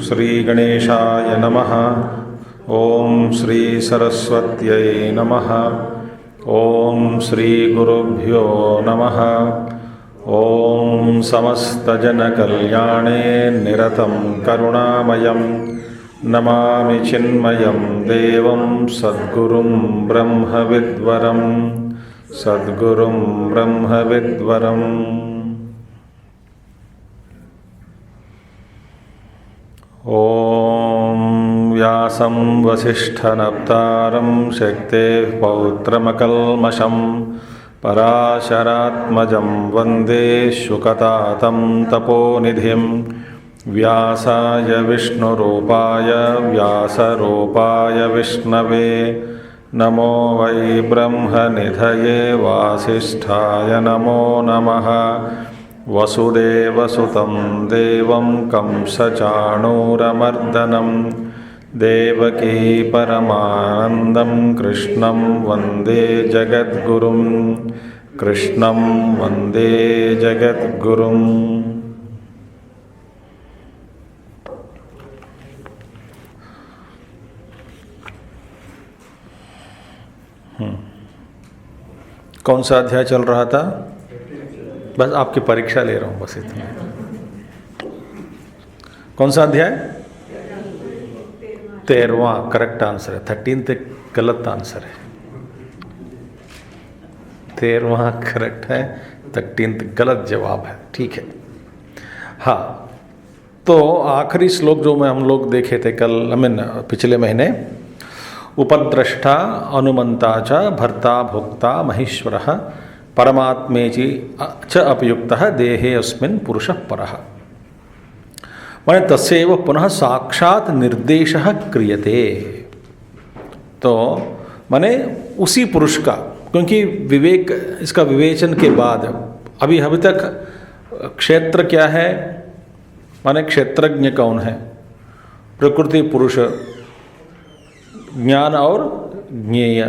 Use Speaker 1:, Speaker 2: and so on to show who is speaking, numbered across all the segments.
Speaker 1: श्री गणेशाय नमः। ओम श्री सरस्वत्यै नमः। ओम श्री गुरुभ्यो नमः। ओम समस्तजनकल्याणे निरतं करुणामयं नमामि चिन्मयं देवं सद्गुरुं ब्रह्मविद्वरं सद्गुरुं ब्रह्मविद्वरम्। ओम व्यासं वसिष्ठनप्तारं शक्तेः पौत्रमकल्मषं पराशरात्मजं वन्दे शुकतातं तपोनिधिं। व्यासाय विष्णुरूपाय व्यासरूपाय विष्णवे नमो वै ब्रह्मनिधये वासिष्ठाय नमो नमः। वसुदेवसुतं देवं कंसचाणूरमर्दनं देवकी परमानन्दं कृष्णं वन्दे जगद्गुरुं कृष्णं वन्दे जगद्गुरुम्। कौन सा अध्याय चल रहा था? बस आपकी परीक्षा ले रहा हूँ, बस इतना। कौन सा अध्याय? 13वां करेक्ट आंसर है। 13th गलत आंसर है। 13वां करेक्ट है, 13th गलत जवाब है। ठीक है। हाँ, तो आखिरी श्लोक जो हम लोग देखे थे कल, पिछले महीने, उपद्रष्टा अनुमंता च भर्ता भोक्ता महेश्वरः परमात्मेचि च अपयुक्तः देहे अस्मिन् पुरुषः परः। माने तस्यैव पुनः साक्षात निर्देशः क्रियते। तो माने उसी पुरुष का, क्योंकि विवेक, इसका विवेचन के बाद अभी तक क्षेत्र क्या है, माने क्षेत्रज्ञ कौन है, प्रकृति पुरुष, ज्ञान और ज्ञेय,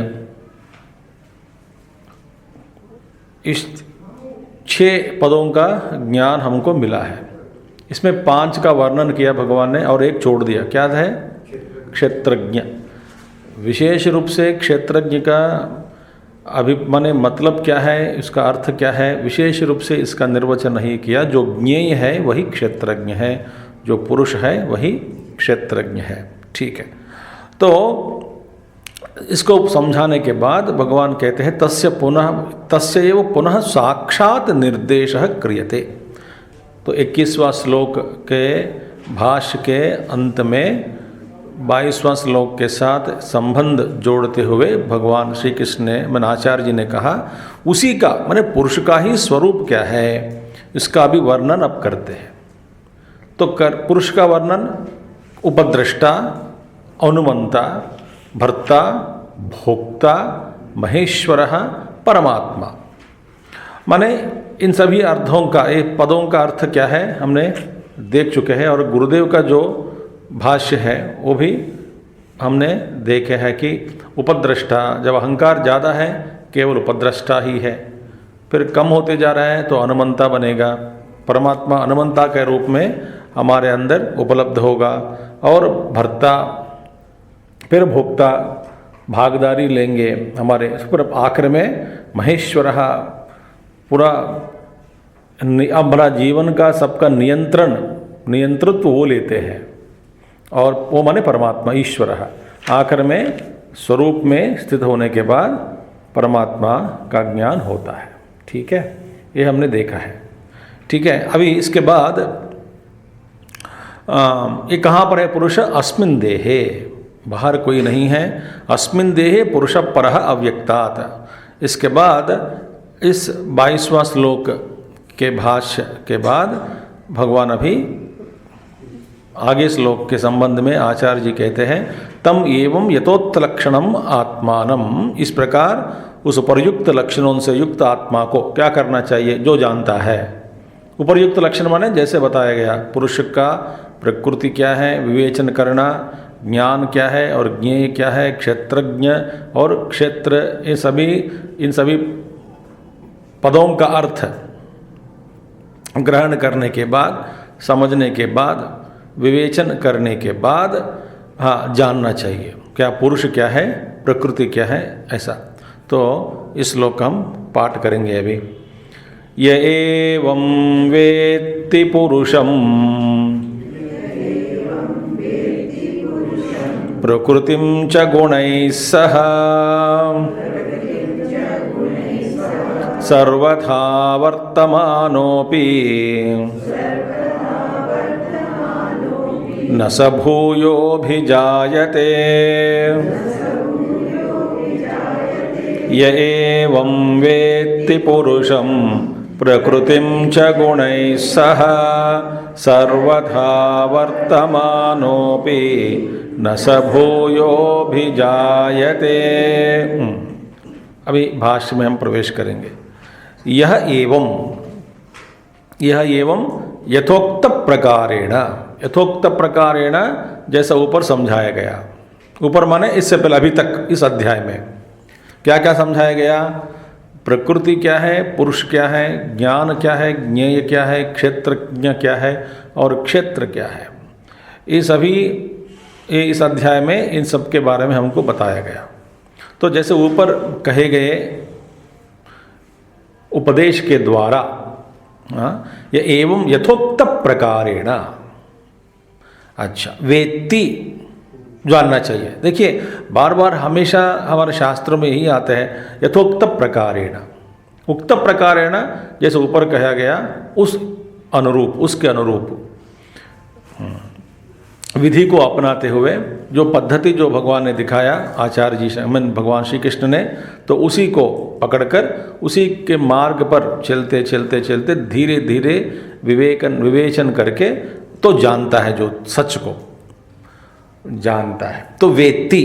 Speaker 1: इस 6 पदों का ज्ञान हमको मिला है। इसमें 5 का वर्णन किया भगवान ने और एक छोड़ दिया। क्या है? क्षेत्रज्ञ। विशेष रूप से क्षेत्रज्ञ का माने मतलब क्या है, इसका अर्थ क्या है, विशेष रूप से इसका निर्वचन नहीं किया। जो ज्ञेय है वही क्षेत्रज्ञ है, जो पुरुष है वही क्षेत्रज्ञ है। ठीक है। तो इसको समझाने के बाद भगवान कहते हैं तस्य एव पुनः साक्षात निर्देशः क्रियते। तो 21वां श्लोक के भाष्य के अंत में 22वां श्लोक के साथ संबंध जोड़ते हुए भगवान श्री कृष्ण ने, आचार्य जी ने कहा, उसी का माने पुरुष का ही स्वरूप क्या है, इसका भी वर्णन अब करते हैं। तो पुरुष का वर्णन उपद्रष्टा, अनुमंता, भर्ता, भोक्ता, महेश्वरः, परमात्मा। माने इन सभी अर्थों का, ये पदों का अर्थ क्या है हमने देख चुके हैं, और गुरुदेव का जो भाष्य है वो भी हमने देखे हैं कि उपद्रष्टा, जब अहंकार ज़्यादा है केवल उपद्रष्टा ही है, फिर कम होते जा रहा है तो अनुमंता बनेगा, परमात्मा अनुमंता के रूप में हमारे अंदर उपलब्ध होगा, और भर्ता, फिर भोक्ता भागदारी लेंगे हमारे पर, आखिर में महेश्वरः, पूरा हमारा जीवन का सबका नियंत्रित्व वो लेते हैं, और वो माने परमात्मा, ईश्वरः। आखिर में स्वरूप में स्थित होने के बाद परमात्मा का ज्ञान होता है। ठीक है, ये हमने देखा है। ठीक है, अभी इसके बाद ये कहाँ पर है पुरुष? अस्मिन देहे, बाहर कोई नहीं है। अस्मिन देहे पुरुष परः अव्यक्तात्। इसके बाद इस 22वां श्लोक के भाष्य के बाद भगवान अभी आगे श्लोक के संबंध में आचार्य जी कहते हैं तम एवं यथोक्तलक्षणम आत्मानम, इस प्रकार उस उपर्युक्त लक्षणों से युक्त आत्मा को क्या करना चाहिए? जो जानता है। उपर्युक्त लक्षण माने जैसे बताया गया, पुरुष का प्रकृति क्या है, विवेचन करना, ज्ञान क्या है और ज्ञेय क्या है, क्षेत्रज्ञ और क्षेत्र, इन सभी पदों का अर्थ ग्रहण करने के बाद, समझने के बाद, विवेचन करने के बाद हाँ जानना चाहिए क्या पुरुष क्या है, प्रकृति क्या है, ऐसा। तो इस श्लोक हम पाठ करेंगे अभी। य एवं वेत्ति पुरुषं प्रकृतिं च गुणैः सह सर्वथा वर्तमानोऽपि न स भूयोऽभिजायते। य एवं वेत्ति पुरुषं प्रकृतिं च गुणैः सह सर्वथा वर्तमानोऽपि न स भूयोऽभिजायते। अभी भाष्य में हम प्रवेश करेंगे। यह एवं यथोक्त प्रकारेण, यथोक्त प्रकारेण जैसा ऊपर समझाया गया। ऊपर माने इससे पहले अभी तक इस अध्याय में क्या क्या समझाया गया? प्रकृति क्या है, पुरुष क्या है, ज्ञान क्या है, ज्ञेय क्या है, क्षेत्रज्ञ क्या है और क्षेत्र क्या है। ये सभी इस अध्याय में इन सब के बारे में हमको बताया गया। तो जैसे ऊपर कहे गए उपदेश के द्वारा ये एवं यथोक्त प्रकारेण, अच्छा वेत्ति जानना चाहिए। देखिए बार बार हमेशा हमारे शास्त्रों में यही आता है यथोक्त प्रकारेण। उक्त प्रकारेण जैसे ऊपर कहा गया उस अनुरूप, उसके अनुरूप विधि को अपनाते हुए, जो पद्धति जो भगवान ने दिखाया, आचार्य जी से भगवान श्री कृष्ण ने, तो उसी को पकड़कर उसी के मार्ग पर चलते चलते चलते धीरे धीरे विवेचन करके तो जानता है, जो सच को जानता है। तो वेत्ति,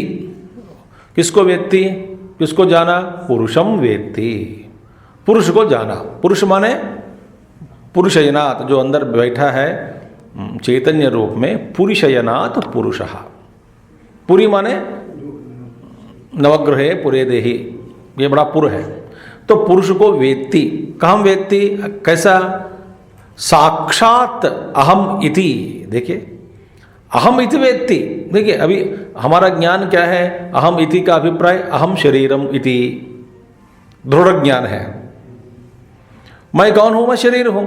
Speaker 1: किसको वेत्ति, किसको जाना? पुरुषम वेत्ति, पुरुष को जाना। पुरुष माने पुरुषयनात्, जो अंदर बैठा है चैतन्य रूप में, पुरुषयनात् पुरुषः। पुरी माने नवग्रहे पुरे देहि, ये बड़ा पुर है। तो पुरुष को वेत्ति, कहाँ वेत्ति, कैसा? साक्षात अहम इति। देखिए अहम इति वेत्ति। देखिए अभी हमारा ज्ञान क्या है? अहम इति का अभिप्राय अहम शरीरम इति दृढ़ ज्ञान है। मैं कौन हूं? मैं शरीर हूं,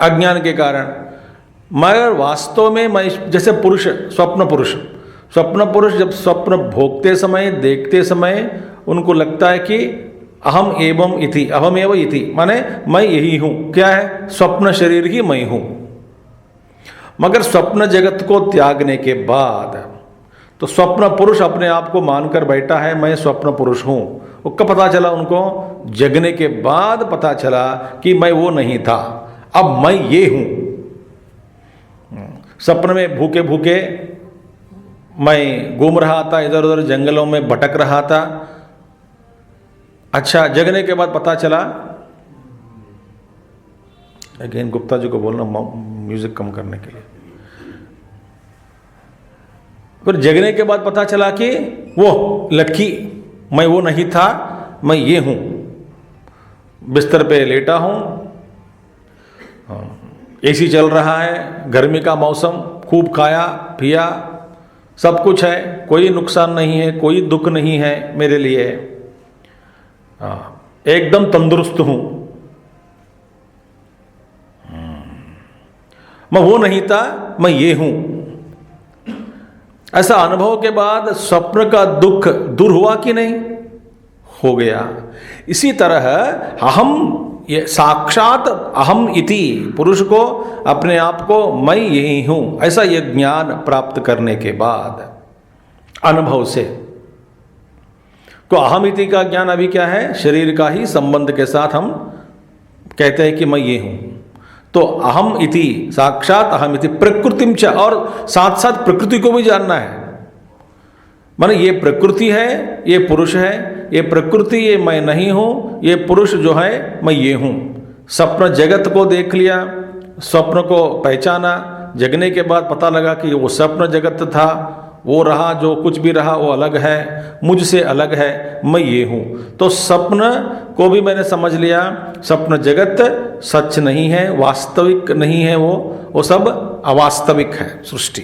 Speaker 1: अज्ञान के कारण। मगर वास्तव में मैं, जैसे पुरुष, स्वप्न पुरुष जब स्वप्न भोगते समय, देखते समय उनको लगता है कि अहम एवं इति, अहम एवं इति माने मैं यही हूं। क्या है? स्वप्न शरीर ही मैं हूं। मगर स्वप्न जगत को त्यागने के बाद तो स्वप्न पुरुष अपने आप को मानकर बैठा है, मैं स्वप्न पुरुष हूं। वो कब पता चला उनको? जगने के बाद पता चला कि मैं वो नहीं था, अब मैं ये हूं। सपने में भूखे भूखे मैं घूम रहा था, इधर उधर जंगलों में भटक रहा था। अच्छा, जगने के बाद पता चला, अगेन गुप्ता जी को बोलना म्यूजिक कम करने के लिए। फिर जगने के बाद पता चला कि वो लड़की, मैं वो नहीं था, मैं ये हूं। बिस्तर पे लेटा हूं, एसी चल रहा है, गर्मी का मौसम, खूब खाया पिया, सब कुछ है, कोई नुकसान नहीं है, कोई दुख नहीं है मेरे लिए, एकदम तंदुरुस्त हूं। मैं वो नहीं था, मैं ये हूं। ऐसा अनुभव के बाद स्वप्न का दुख दूर हुआ कि नहीं? हो गया। इसी तरह अहम, ये साक्षात अहम इति, पुरुष को अपने आप को मैं यही हूं ऐसा ये ज्ञान प्राप्त करने के बाद अनुभव से, तो अहम इति का ज्ञान अभी क्या है, शरीर का ही संबंध के साथ हम कहते हैं कि मैं ये हूं। तो अहम इति, साक्षात अहम इति प्रकृतिम च, और साथ साथ प्रकृति को भी जानना है। माने ये प्रकृति है, ये पुरुष है, ये प्रकृति ये मैं नहीं हूं, ये पुरुष जो है मैं ये हूं। स्वप्न जगत को देख लिया, स्वप्न को पहचाना, जगने के बाद पता लगा कि वो स्वप्न जगत था, वो रहा, जो कुछ भी रहा वो अलग है, मुझसे अलग है, मैं ये हूँ। तो स्वप्न को भी मैंने समझ लिया, स्वप्न जगत सच नहीं है, वास्तविक नहीं है, वो सब अवास्तविक है सृष्टि,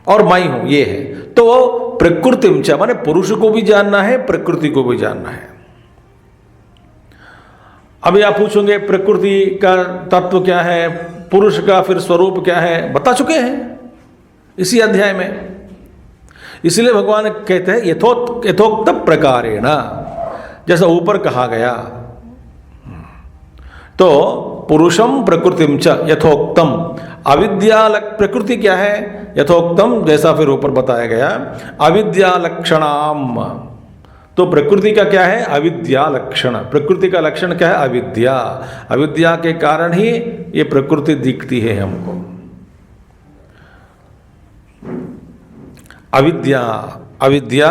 Speaker 1: और मैं हूँ ये है। तो प्रकृति माने पुरुष को भी जानना है, प्रकृति को भी जानना है। अभी आप पूछोगे प्रकृति का तत्व क्या है, पुरुष का फिर स्वरूप क्या है, बता चुके हैं इसी अध्याय में। इसलिए भगवान कहते हैं यथोक्त प्रकारेण, जैसा ऊपर कहा गया। तो पुरुषम प्रकृतिम च यथोक्तम, अविद्या प्रकृति क्या है, यथोक्तम, जैसा फिर ऊपर बताया गया, अविद्या लक्षणाम। तो प्रकृति का क्या है, अविद्या लक्षण। प्रकृति का लक्षण क्या है, अविद्या। अविद्या के कारण ही ये प्रकृति दिखती है हमको। अविद्या, अविद्या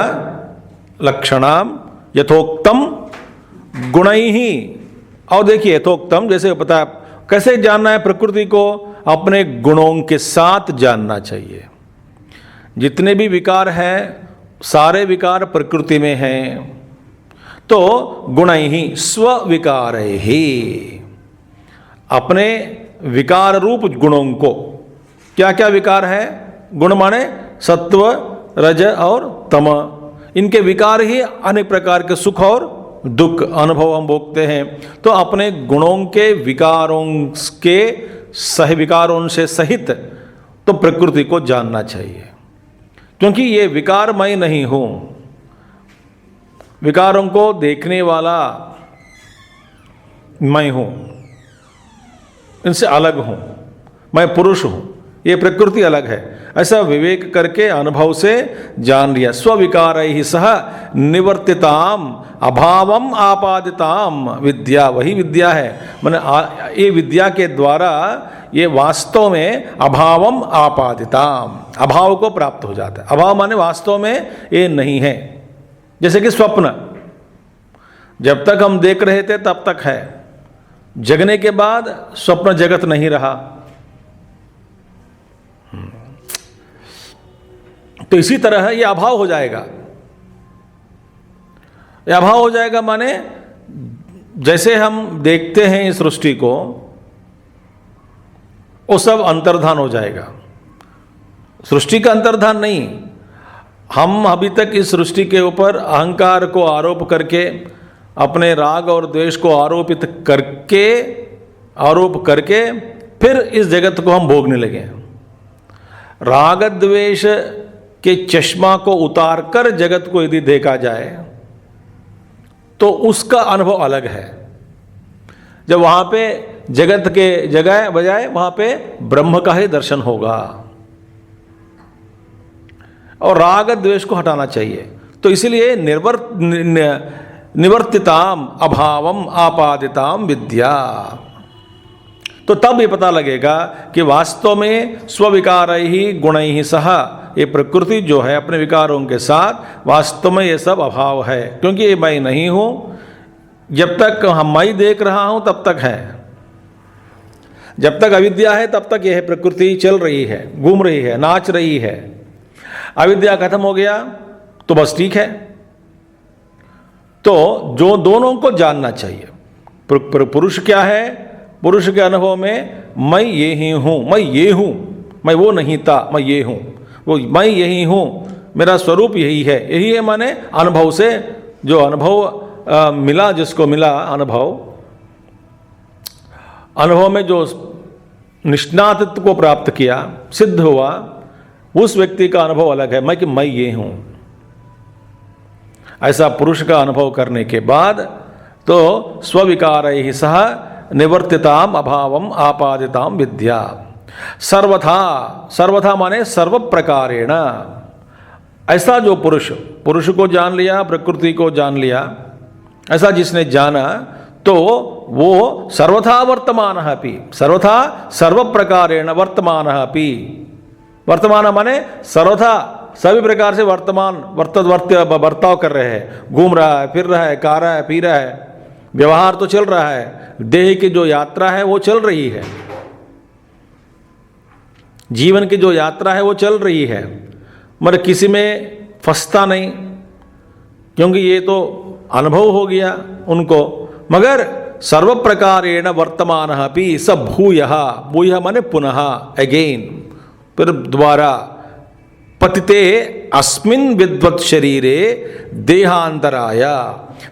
Speaker 1: लक्षणाम यथोक्तम गुणैहि। और देखिए यथोक्तम, जैसे पता कैसे जानना है प्रकृति को, अपने गुणों के साथ जानना चाहिए। जितने भी विकार हैं सारे विकार प्रकृति में हैं। तो गुणैहि स्वविकारैहि, अपने विकार रूप गुणों को, क्या क्या विकार है, गुण माने सत्व रज और तम, इनके विकार ही अनेक प्रकार के सुख और दुख अनुभव हम भोगते हैं। तो अपने गुणों के विकारों के सह विकारों से सहित तो प्रकृति को जानना चाहिए, क्योंकि ये विकार मैं नहीं हूं, विकारों को देखने वाला मैं हूं, इनसे अलग हूं, मैं पुरुष हूं, ये प्रकृति अलग है, ऐसा विवेक करके अनुभव से जान लिया। स्वविकारैहि सह निवर्तिताम अभावम आपादिताम विद्या, वही विद्या है। माने ये विद्या के द्वारा ये वास्तव में अभावम आपादिताम, अभाव को प्राप्त हो जाता है। अभाव माने वास्तव में ये नहीं है। जैसे कि स्वप्न, जब तक हम देख रहे थे तब तक है, जगने के बाद स्वप्न जगत नहीं रहा। तो इसी तरह ये अभाव हो जाएगा। ये अभाव हो जाएगा माने जैसे हम देखते हैं इस सृष्टि को, वो सब अंतर्धान हो जाएगा। सृष्टि का अंतर्धान नहीं, हम अभी तक इस सृष्टि के ऊपर अहंकार को आरोप करके, अपने राग और द्वेष को आरोप करके फिर इस जगत को हम भोगने लगे। राग द्वेष के चश्मा को उतार कर जगत को यदि देखा जाए तो उसका अनुभव अलग है। जब वहां पे जगत के जगह बजाय वहां पे ब्रह्म का ही दर्शन होगा। और राग द्वेष को हटाना चाहिए। तो इसलिए निवर्तिताम अभावम आपादिताम विद्या। तो तब ये पता लगेगा कि वास्तव में स्वस्थविकारैहि गुणैहि सह, ये प्रकृति जो है अपने विकारों के साथ वास्तव में ये सब अभाव है, क्योंकि ये मैं नहीं हूं। जब तक हम मैं देख रहा हूं तब तक है, जब तक अविद्या है तब तक यह प्रकृति चल रही है, घूम रही है, नाच रही है। अविद्या खत्म हो गया तो बस ठीक है। तो जो दोनों को जानना चाहिए। पुरुष क्या है, पुरुष के अनुभव में मैं ये ही हूँ, मैं ये हूँ, मैं वो नहीं था, मैं ये हूँ, वो मैं यही हूँ, मेरा स्वरूप यही है। यही है माने अनुभव से जो अनुभव मिला, जिसको मिला अनुभव में जो निष्णातत्व को प्राप्त किया, सिद्ध हुआ, उस व्यक्ति का अनुभव अलग है। मैं कि मैं ये हूँ। ऐसा पुरुष का अनुभव करने के बाद तो स्विकारैः सह निवर्तिताम अभावम आपादिताम विद्या। सर्वथा, सर्वथा माने सर्व प्रकारेण, ऐसा जो पुरुष को जान लिया, प्रकृति को जान लिया, ऐसा जिसने जाना तो वो सर्वथा वर्तमानः अपि, सर्वथा सर्व प्रकारेण वर्तमानः अपि। वर्तमान माने सर्वथा सभी प्रकार से वर्तमान बर्ताव कर रहे हैं, घूम रहा है, फिर रहा है, खा रहा है, पी रहा है, व्यवहार तो चल रहा है, देह की जो यात्रा है वो चल रही है, जीवन की जो यात्रा है वो चल रही है, मगर किसी में फंसता नहीं, क्योंकि ये तो अनुभव हो गया उनको। मगर सर्व प्रकारेण वर्तमानः अपि स भूयः, भूयः माने पुनः, अगेन, फिर दोबारा, पतिते अस्मिन् विद्वत् शरीरे देहांतराय।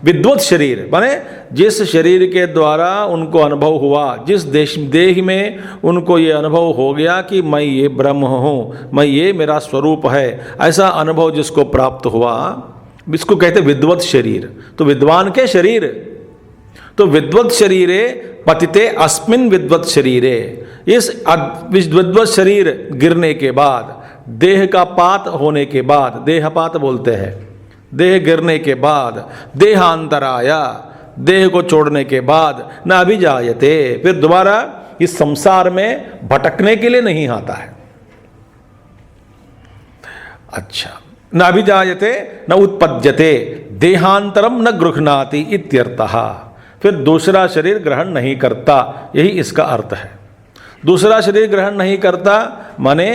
Speaker 1: विद्वत शरीर माने जिस शरीर के द्वारा उनको अनुभव हुआ, जिस देह में उनको ये अनुभव हो गया कि मैं ये ब्रह्म हूँ, मैं ये मेरा स्वरूप है, ऐसा अनुभव जिसको प्राप्त हुआ, इसको कहते विद्वत शरीर। तो विद्वान के शरीर, तो विद्वत शरीरे पतिते अस्मिन् विद्वत शरीरे, इस विद्वत शरीर गिरने के बाद, देह का पात होने के बाद, देहपात बोलते हैं, देह गिरने के बाद, देहांतराया, देह को छोड़ने के बाद, न अभिजायते, फिर दोबारा इस संसार में भटकने के लिए नहीं आता है। अच्छा, न अभिजायते न उत्पद्यते देहांतरम न गृह्णाति इत्यर्थः। फिर दूसरा शरीर ग्रहण नहीं करता, यही इसका अर्थ है। दूसरा शरीर ग्रहण नहीं करता माने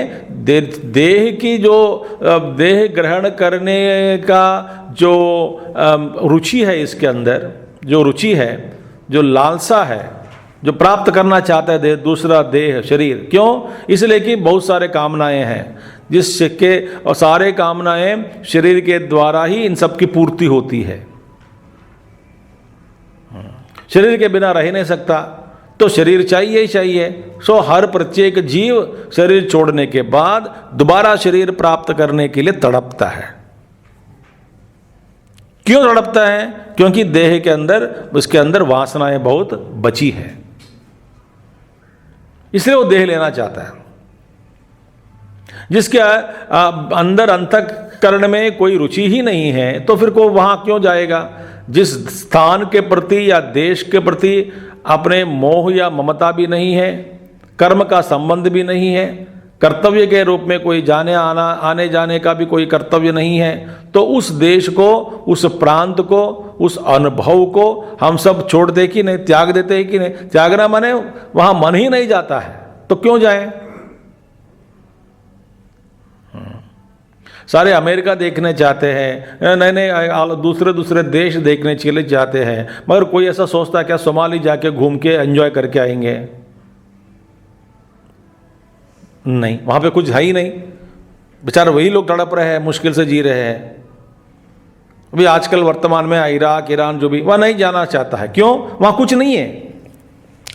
Speaker 1: देह की जो देह ग्रहण करने का जो रुचि है, इसके अंदर जो रुचि है, जो लालसा है, जो प्राप्त करना चाहता है दूसरा देह शरीर, क्यों? इसलिए कि बहुत सारे कामनाएं हैं, जिसके और सारे कामनाएं शरीर के द्वारा ही इन सब की पूर्ति होती है। शरीर के बिना रह नहीं सकता, तो शरीर चाहिए ही चाहिए। सो हर प्रत्येक जीव शरीर छोड़ने के बाद दोबारा शरीर प्राप्त करने के लिए तड़पता है। क्यों तड़पता है? क्योंकि देह के अंदर, उसके अंदर वासनाएं बहुत बची है, इसलिए वो देह लेना चाहता है। जिसके अंदर अंतःकरण में कोई रुचि ही नहीं है, तो फिर को वहां क्यों जाएगा? जिस स्थान के प्रति या देश के प्रति अपने मोह या ममता भी नहीं है, कर्म का संबंध भी नहीं है, कर्तव्य के रूप में कोई आने जाने का भी कोई कर्तव्य नहीं है, तो उस देश को, उस प्रांत को, उस अनुभव को हम सब छोड़ दे कि नहीं, त्याग देते हैं कि नहीं? त्यागना माने वहां मन ही नहीं जाता है, तो क्यों जाए? सारे अमेरिका देखने चाहते हैं, नए नए दूसरे देश देखने के लिए चाहते हैं, मगर कोई ऐसा सोचता है क्या सोमाली जाके घूम के एंजॉय करके आएंगे? नहीं, वहां पे कुछ है ही नहीं, बेचारे वही लोग तड़प रहे हैं, मुश्किल से जी रहे हैं। अभी आजकल वर्तमान में इराक, ईरान जो भी, वह नहीं जाना चाहता है। क्यों? वहां कुछ नहीं है,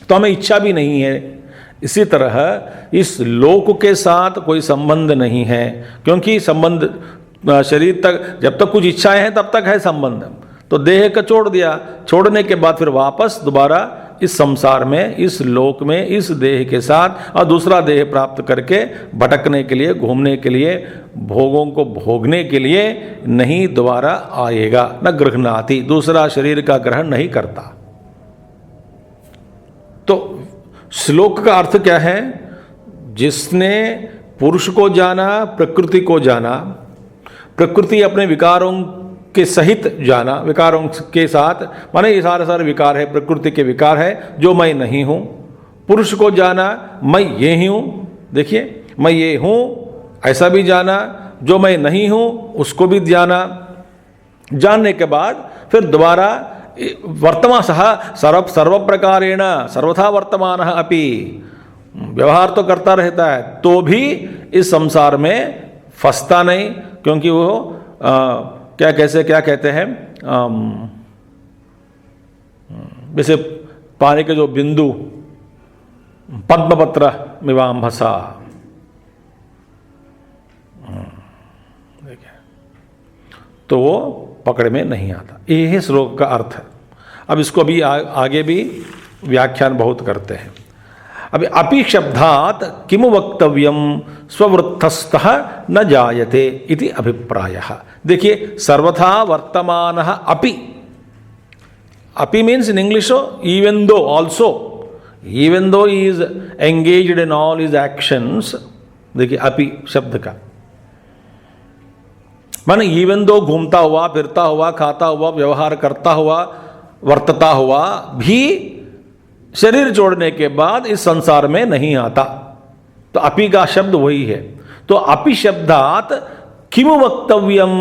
Speaker 1: तो हमें इच्छा भी नहीं है। इसी तरह इस लोक के साथ कोई संबंध नहीं है, क्योंकि संबंध शरीर तक, जब तक कुछ इच्छाएं हैं तब तक है संबंध। तो देह का छोड़ दिया, छोड़ने के बाद फिर वापस दोबारा इस संसार में, इस लोक में, इस देह के साथ और दूसरा देह प्राप्त करके भटकने के लिए, घूमने के लिए, भोगों को भोगने के लिए नहीं दोबारा आएगा। न गृह्णाति, दूसरा शरीर का ग्रहण नहीं करता। तो श्लोक का अर्थ क्या है? जिसने पुरुष को जाना, प्रकृति को जाना, प्रकृति अपने विकारों के सहित जाना, विकारों के साथ माने ये सारे विकार है, प्रकृति के विकार है जो मैं नहीं हूं। पुरुष को जाना, मैं ये ही हूं, देखिए मैं ये हूं, ऐसा भी जाना, जो मैं नहीं हूं उसको भी जाना। जानने के बाद फिर दोबारा वर्तमान सह सर्व प्रकारेण सर्वथा वर्तमान अपि, व्यवहार तो करता रहता है, तो भी इस संसार में फंसता नहीं, क्योंकि वो क्या कहते हैं, जैसे पानी के जो बिंदु, पद्मपत्र मिवाम्भसा, देखिए, तो वो पकड़ में नहीं आता। यही श्लोक का अर्थ है। अब इसको अभी आगे भी व्याख्यान बहुत करते हैं। अभी अपि शब्दात किमु वक्तव्यम स्ववृत्तस्थः न जायते इति अभिप्रायः। देखिए, सर्वथा वर्तमानः अपि, अपि means in English even though, also, even though he is engaged in all his actions. देखिए अपि शब्द का माने इवन दो घूमता हुआ, फिरता हुआ, खाता हुआ, व्यवहार करता हुआ, वर्तता हुआ भी शरीर छोड़ने के बाद इस संसार में नहीं आता। तो अपि का शब्द वही है। तो अपि शब्दात किमु वक्तव्यम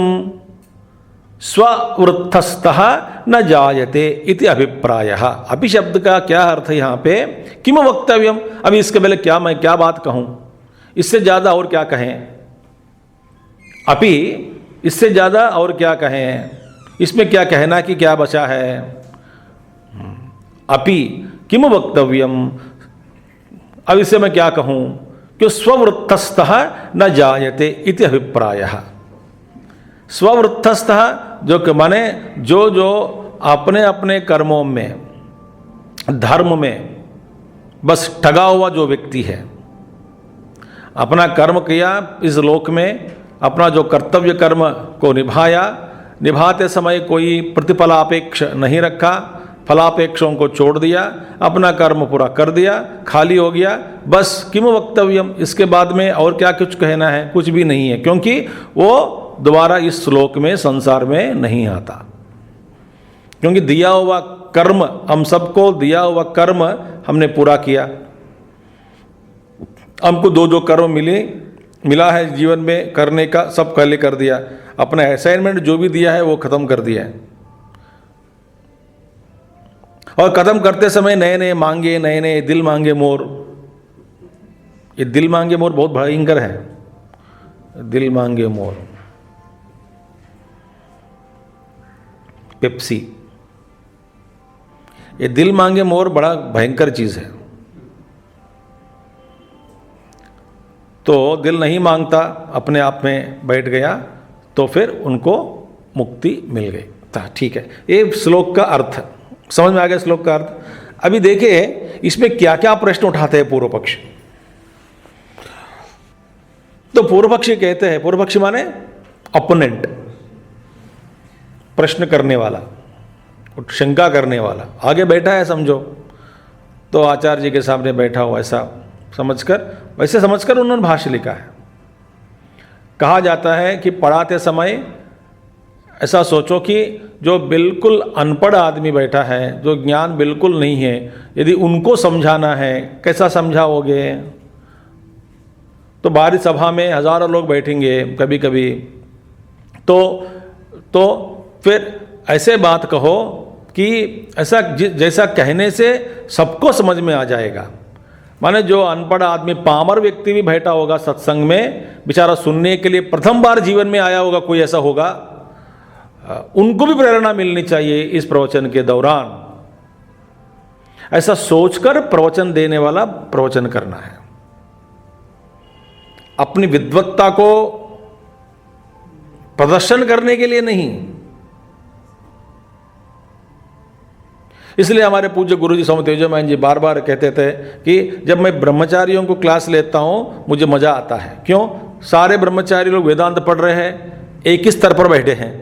Speaker 1: स्ववृत्तस्थः न जायते इति अभिप्रायः। अपि शब्द का क्या अर्थ है यहाँ पे? किमु वक्तव्यम। अभी इसके पहले क्या मैं क्या बात कहूं, इससे ज्यादा और क्या कहें? अपि इससे ज्यादा और क्या कहें? इसमें क्या कहना कि क्या बचा है? अपि किम वक्तव्यम। अब इससे मैं क्या कहूं कि स्ववृत्तस्थः न जायते इति अभिप्रायः। स्ववृत्तस्थः जो कि माने जो जो अपने अपने कर्मों में, धर्म में बस ठगा हुआ जो व्यक्ति है, अपना कर्म किया इस लोक में, अपना जो कर्तव्य कर्म को निभाया, निभाते समय कोई प्रतिफलापेक्ष नहीं रखा, फलापेक्षों को छोड़ दिया, अपना कर्म पूरा कर दिया, खाली हो गया, बस किम वक्तव्यम। इसके बाद में और क्या कुछ कहना है? कुछ भी नहीं है, क्योंकि वो दोबारा इस श्लोक में, संसार में नहीं आता। क्योंकि दिया हुआ कर्म, हम सबको दिया हुआ कर्म हमने पूरा किया। हमको जो जो कर्म मिला है जीवन में करने का, सब पहले कर दिया। अपना असाइनमेंट जो भी दिया है वो खत्म कर दिया है। और खत्म करते समय नए नए मांगे, नए नए दिल मांगे मोर। ये दिल मांगे मोर बहुत भयंकर है। दिल मांगे मोर, पेप्सी, ये दिल मांगे मोर बड़ा भयंकर चीज है। तो दिल नहीं मांगता, अपने आप में बैठ गया, तो फिर उनको मुक्ति मिल गई। ठीक है, ये श्लोक का अर्थ समझ में आ गया। श्लोक का अर्थ अभी देखिए, इसमें क्या क्या प्रश्न उठाते हैं पूर्व पक्ष। तो पूर्व पक्षी कहते हैं, पूर्व पक्षी माने अपोनेंट, प्रश्न करने वाला, शंका करने वाला, आगे बैठा है समझो, तो आचार्य जी के सामने बैठा हुआ, ऐसा समझकर, वैसे समझकर उन्होंने भाष्य लिखा है। कहा जाता है कि पढ़ाते समय ऐसा सोचो कि जो बिल्कुल अनपढ़ आदमी बैठा है, जो ज्ञान बिल्कुल नहीं है, यदि उनको समझाना है, कैसा समझाओगे? तो बाहरी सभा में हजारों लोग बैठेंगे कभी कभी, तो फिर ऐसे बात कहो कि ऐसा जैसा कहने से सबको समझ में आ जाएगा। माने जो अनपढ़ आदमी, पामर व्यक्ति भी बैठा होगा सत्संग में, बेचारा सुनने के लिए प्रथम बार जीवन में आया होगा, कोई ऐसा होगा, उनको भी प्रेरणा मिलनी चाहिए इस प्रवचन के दौरान। ऐसा सोचकर प्रवचन देने वाला प्रवचन करना है। अपनी विद्वत्ता को प्रदर्शन करने के लिए नहीं। इसलिए हमारे पूज्य गुरुजी स्वामी तेजोमय जी बार बार कहते थे कि जब मैं ब्रह्मचारियों को क्लास लेता हूं मुझे मजा आता है। क्यों? सारे ब्रह्मचारी लोग वेदांत पढ़ रहे हैं, एक ही स्तर पर बैठे हैं,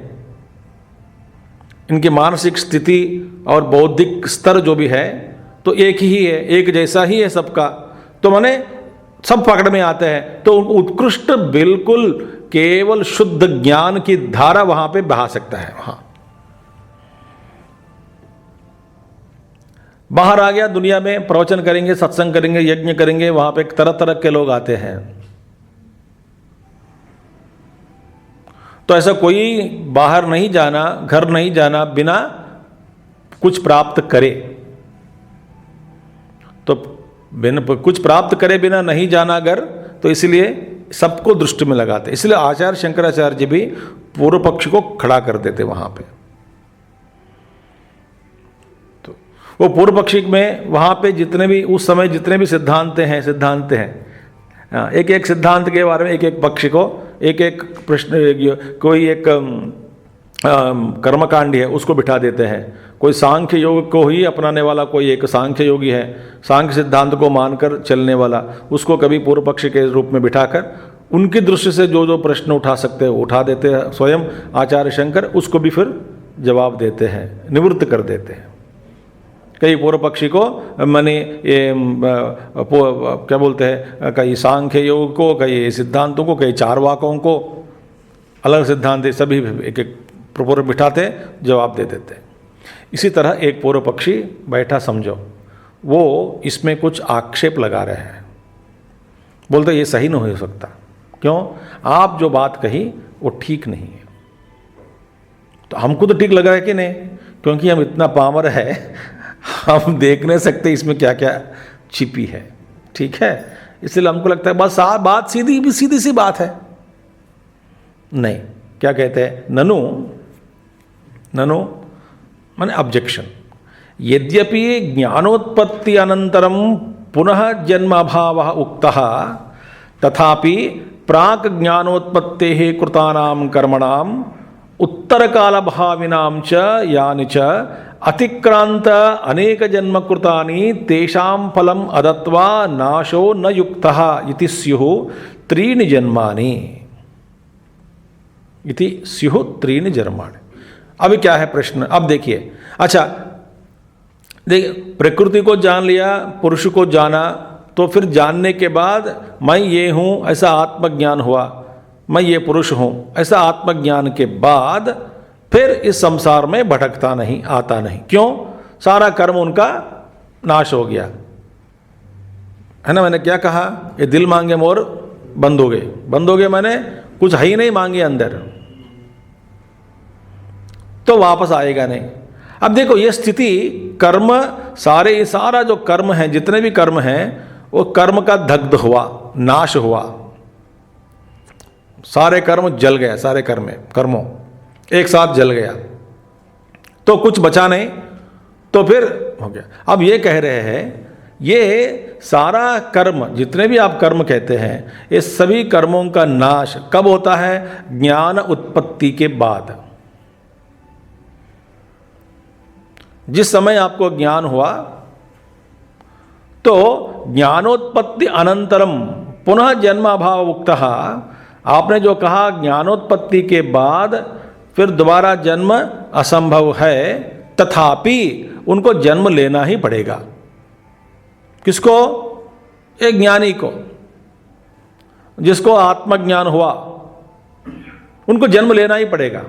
Speaker 1: इनकी मानसिक स्थिति और बौद्धिक स्तर जो भी है तो एक ही है, एक जैसा ही है सबका, तो माने सब पकड़ में आते हैं। तो उत्कृष्ट बिल्कुल केवल शुद्ध ज्ञान की धारा वहां पे बहा सकता है। वहां बाहर आ गया, दुनिया में प्रवचन करेंगे, सत्संग करेंगे, यज्ञ करेंगे, वहां पे तरह तरह के लोग आते हैं। तो ऐसा कोई बाहर नहीं जाना, घर नहीं जाना बिना कुछ प्राप्त करे। तो बिना कुछ प्राप्त करे बिना नहीं जाना घर, तो इसलिए सबको दृष्टि में लगाते। इसलिए आचार्य शंकराचार्य जी भी पूर्व पक्ष को खड़ा कर देते वहां पे। तो वो पूर्व पक्षी में वहां पे जितने भी उस समय जितने भी सिद्धांत हैं, एक एक सिद्धांत के बारे में एक एक पक्ष को एक एक प्रश्न, कोई एक कर्मकांडी है उसको बिठा देते हैं। कोई सांख्य योग को ही अपनाने वाला कोई एक सांख्य योगी है, सांख्य सिद्धांत को मानकर चलने वाला, उसको कभी पूर्व पक्ष के रूप में बिठाकर उनकी दृष्टि से जो जो प्रश्न उठा सकते हैं उठा देते हैं। स्वयं आचार्य शंकर उसको भी फिर जवाब देते हैं, निवृत्त कर देते हैं। कई पूर्व पक्षी को माने ये क्या बोलते हैं, कई सांख्य योग को, कई सिद्धांतों को, कई चारवाकों को अलग सिद्धांत सभी एक एक पूर्व बिठाते जवाब दे देते। इसी तरह एक पूर्व पक्षी बैठा समझो, वो इसमें कुछ आक्षेप लगा रहे हैं, बोलते ये सही नहीं हो सकता। क्यों? आप जो बात कही वो ठीक नहीं है। तो हमको तो ठीक लग रहा है कि नहीं, क्योंकि हम इतना पामर है, हम देख नहीं सकते इसमें क्या क्या छिपी है। ठीक है, इसलिए हमको लगता है बस बात सीधी सी बात है। नहीं, क्या कहते हैं, ननु माने ऑब्जेक्शन। यद्यपि ज्ञानोत्पत्ति अनंतरम पुनः जन्माभावः उक्तः तथापि प्राक ज्ञानोत्पत्तेः कृतानां कर्मणां उत्तरकालभाविनां च यानि च अतिक्रांत अनेक जन्म कृतानि तेषां फलम् अदत्वा नाशो न युक्तः इति स्युः त्रीणि जन्मानि इति स्युः त्रीणि जन्मानि। अभी क्या है प्रश्न, अब देखिए। अच्छा देखिए, प्रकृति को जान लिया, पुरुष को जाना, तो फिर जानने के बाद मैं ये हूँ ऐसा आत्मज्ञान हुआ, मैं ये पुरुष हूँ ऐसा आत्मज्ञान के बाद फिर इस संसार में भटकता नहीं, आता नहीं। क्यों? सारा कर्म उनका नाश हो गया है ना। मैंने क्या कहा, ये दिल मांगे मोर बंद हो गए। बंद हो गए मैंने कुछ है ही नहीं मांगे अंदर, तो वापस आएगा नहीं। अब देखो ये स्थिति, कर्म सारा जो कर्म है, जितने भी कर्म हैं, वो कर्म का दग्ध हुआ, नाश हुआ, सारे कर्म जल गया, सारे कर्मों एक साथ जल गया, तो कुछ बचा नहीं, तो फिर हो गया। अब ये कह रहे हैं ये सारा कर्म, जितने भी आप कर्म कहते हैं, ये सभी कर्मों का नाश कब होता है? ज्ञान उत्पत्ति के बाद। जिस समय आपको ज्ञान हुआ, तो ज्ञानोत्पत्ति अनंतरम पुनः जन्माभाव उक्तः, आपने जो कहा ज्ञानोत्पत्ति के बाद फिर दोबारा जन्म असंभव है, तथापि उनको जन्म लेना ही पड़ेगा। किसको? एक ज्ञानी को, जिसको आत्मज्ञान हुआ, उनको जन्म लेना ही पड़ेगा।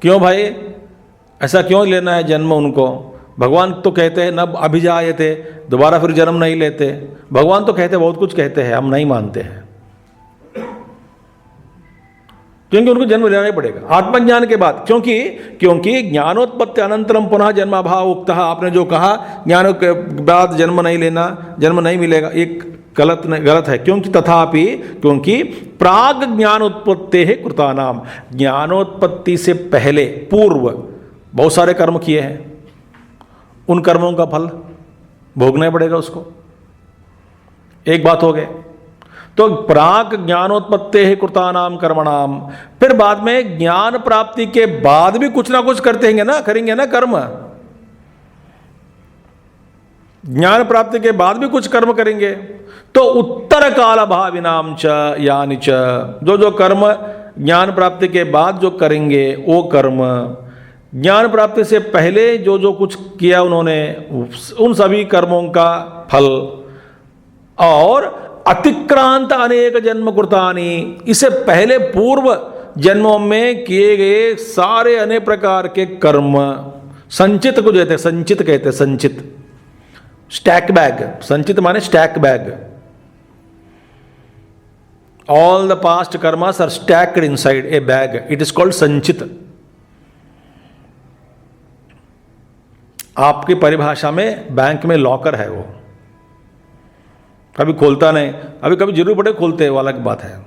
Speaker 1: क्यों भाई, ऐसा क्यों लेना है जन्म उनको? भगवान तो कहते हैं न अभिजायते, दोबारा फिर जन्म नहीं लेते। भगवान तो कहते बहुत कुछ कहते हैं, हम नहीं मानते हैं, क्योंकि उनको जन्म लेना ही पड़ेगा आत्मज्ञान के बाद। क्योंकि ज्ञानोत्पत्ति अनंतरम पुनः जन्माभाव उक्तः, आपने जो कहा ज्ञान के बाद जन्म नहीं लेना, जन्म नहीं मिलेगा, एक गलत है। क्योंकि प्राग ज्ञानोत्पत्ति है कृतानाम, ज्ञानोत्पत्ति से पहले पूर्व बहुत सारे कर्म किए हैं, उन कर्मों का फल भोगना पड़ेगा उसको। एक बात हो गई। तो प्राक ज्ञानोत्पत्ति है कृतानाम कर्मणाम, फिर बाद में ज्ञान प्राप्ति के बाद भी कुछ ना कुछ करेंगे ना कर्म। ज्ञान प्राप्ति के बाद भी कुछ कर्म करेंगे, तो उत्तर काल भाविनाम च यानि च, जो कर्म ज्ञान प्राप्ति के बाद जो करेंगे वो कर्म, ज्ञान प्राप्ति से पहले जो कुछ किया उन्होंने, उन सभी कर्मों का फल। और अतिक्रांत अनेक जन्म कृतानि, इससे पहले पूर्व जन्मों में किए गए सारे अनेक प्रकार के कर्म, संचित को कहते हैं, संचित कहते हैं, संचित, स्टैक बैग, संचित माने stack bag. All the past karmas are stacked inside a bag, it is called संचित। आपकी परिभाषा में बैंक में लॉकर है, वो कभी खोलता नहीं, अभी कभी जरूर पड़े खोलते हैं, वो अलग बात है।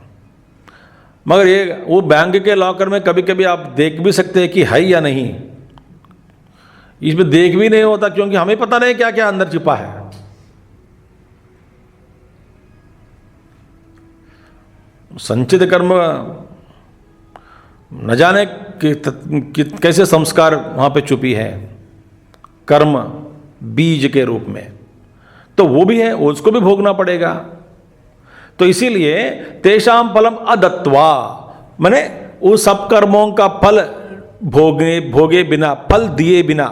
Speaker 1: मगर ये वो बैंक के लॉकर में कभी कभी आप देख भी सकते हैं कि है या नहीं, इसमें देख भी नहीं होता, क्योंकि हमें पता नहीं क्या क्या अंदर छिपा है। संचित कर्म न जाने कैसे संस्कार वहाँ पे छुपी है, कर्म बीज के रूप में, तो वो भी है, उसको भी भोगना पड़ेगा। तो इसीलिए तेषाम फलम अदत्वा, माने उस सब कर्मों का फल भोगे बिना, फल दिए बिना,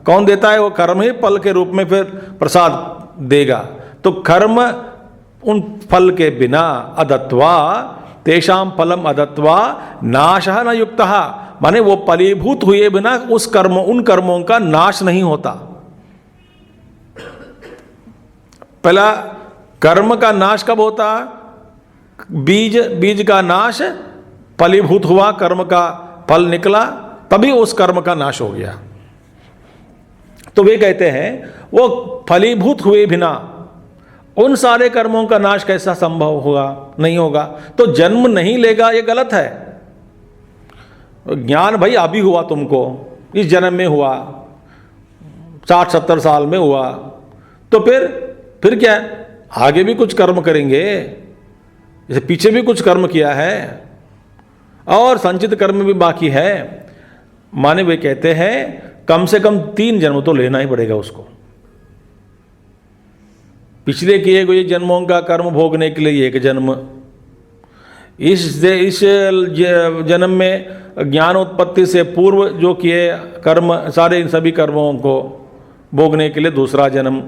Speaker 1: कौन देता है? वो कर्म ही फल के रूप में फिर प्रसाद देगा। तो कर्म उन फल के बिना अदत्वा, तेषाम फलम अदत्वा नाशः न युक्तः, माने वो फलीभूत हुए बिना उन कर्मों का नाश नहीं होता। पहला कर्म का नाश कब होता? बीज का नाश, फलीभूत हुआ, कर्म का फल निकला, तभी उस कर्म का नाश हो गया। तो वे कहते हैं वो फलीभूत हुए बिना उन सारे कर्मों का नाश कैसा संभव होगा? नहीं होगा। तो जन्म नहीं लेगा, ये गलत है। ज्ञान भाई अभी हुआ, तुमको इस जन्म में हुआ, 60-70 साल में हुआ, तो फिर क्या? आगे भी कुछ कर्म करेंगे, जैसे पीछे भी कुछ कर्म किया है और संचित कर्म भी बाकी है। माने वे कहते हैं कम से कम 3 जन्म तो लेना ही पड़ेगा उसको। पिछले किए हुए जन्मों का कर्म भोगने के लिए 1 जन्म, इस जन्म में ज्ञानोत्पत्ति से पूर्व जो किए कर्म, सारे इन सभी कर्मों को भोगने के लिए दूसरा जन्म,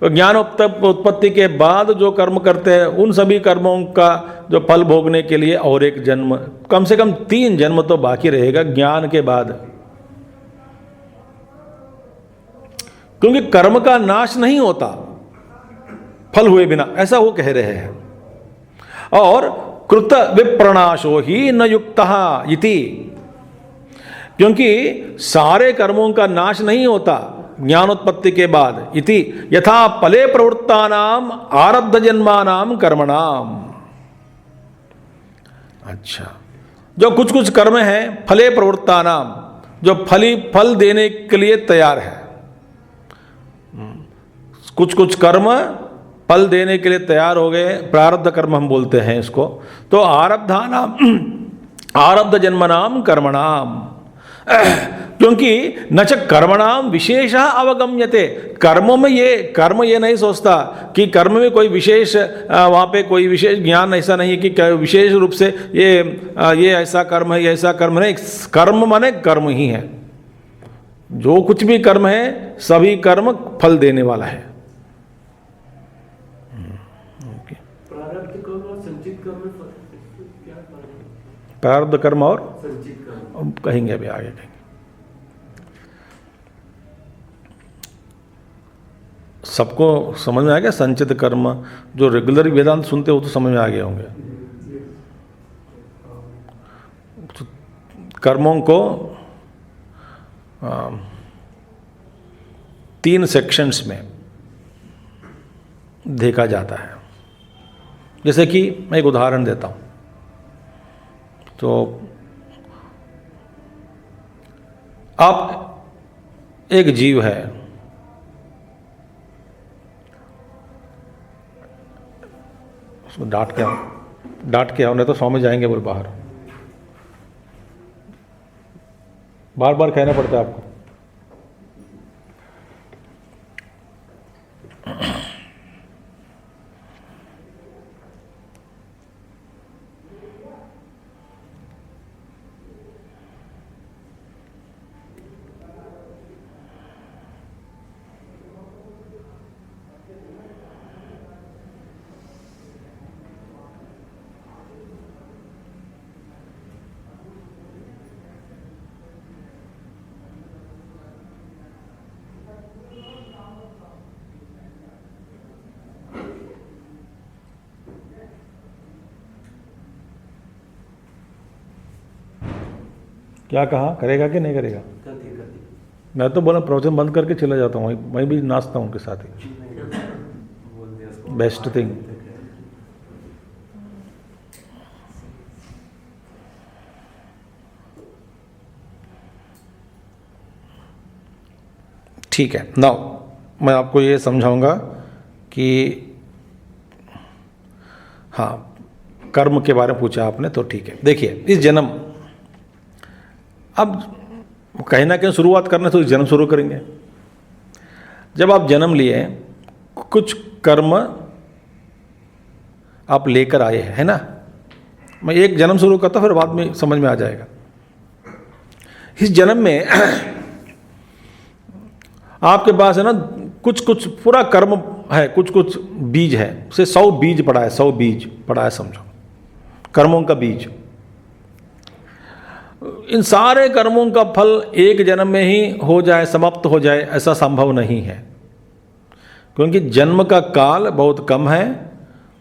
Speaker 1: ज्ञान उत्पत्ति के बाद जो कर्म करते हैं उन सभी कर्मों का जो फल भोगने के लिए और 1 जन्म, कम से कम 3 जन्म तो बाकी रहेगा ज्ञान के बाद। क्योंकि कर्म का नाश नहीं होता फल हुए बिना, ऐसा वो कह रहे हैं। और कृत विप्रणाशो ही न युक्तः इति, क्योंकि सारे कर्मों का नाश नहीं होता ज्ञानोत्पत्ति के बाद। इति यथा फले प्रवृत्तानाम आरब्ध जन्मानाम कर्मणाम। अच्छा, जो कुछ कुछ कर्म है फले प्रवृत्तानाम, जो फल देने के लिए तैयार है, कुछ कुछ कर्म फल देने के लिए तैयार हो गए, प्रारब्ध कर्म हम बोलते हैं इसको। तो आरब्ध जन्मनाम कर्मणाम, क्योंकि न च कर्मणाम विशेषः अवगम्यते, कर्म ये नहीं सोचता कि कर्म में कोई विशेष, वहाँ पे कोई विशेष ज्ञान ऐसा नहीं है कि विशेष रूप से ये ऐसा कर्म है, ये ऐसा कर्म नहीं। कर्म माने कर्म ही है, जो कुछ भी कर्म है सभी कर्म फल देने वाला है। प्रारब्ध कर्म और कहेंगे अभी आगे कहेंगे। सबको समझ में आ गया? संचित कर्म जो रेगुलर वेदांत सुनते हो तो समझ में आ गए होंगे। तो कर्मों को 3 सेक्शंस में देखा जाता है। जैसे कि मैं एक उदाहरण देता हूँ। तो आप एक जीव है, उसको डांट के आओ, नहीं तो स्वामी जाएंगे बोले बाहर। बार बार कहना पड़ता है आपको। क्या कहा? करेगा कि नहीं करेगा? मैं तो बोला प्रवचन बंद करके चला जाता हूँ, मैं भी नाचता हूँ उनके साथ ही। Best thing. ठीक है, नाउ मैं आपको ये समझाऊंगा कि हाँ, कर्म के बारे में पूछा आपने तो ठीक है। देखिए, इस जन्म अब कहीं ना कहीं शुरुआत करना तो जन्म शुरू करेंगे। जब आप जन्म लिए, कुछ कर्म आप लेकर आए हैं, है ना। मैं एक जन्म शुरू करता हूँ, फिर बाद में समझ में आ जाएगा। इस जन्म में आपके पास है ना कुछ कुछ पूरा कर्म है, कुछ कुछ बीज है, उसे 100 बीज पड़ा है, 100 बीज पड़ा है समझो, कर्मों का बीज। इन सारे कर्मों का फल एक जन्म में ही हो जाए, समाप्त हो जाए, ऐसा संभव नहीं है, क्योंकि जन्म का काल बहुत कम है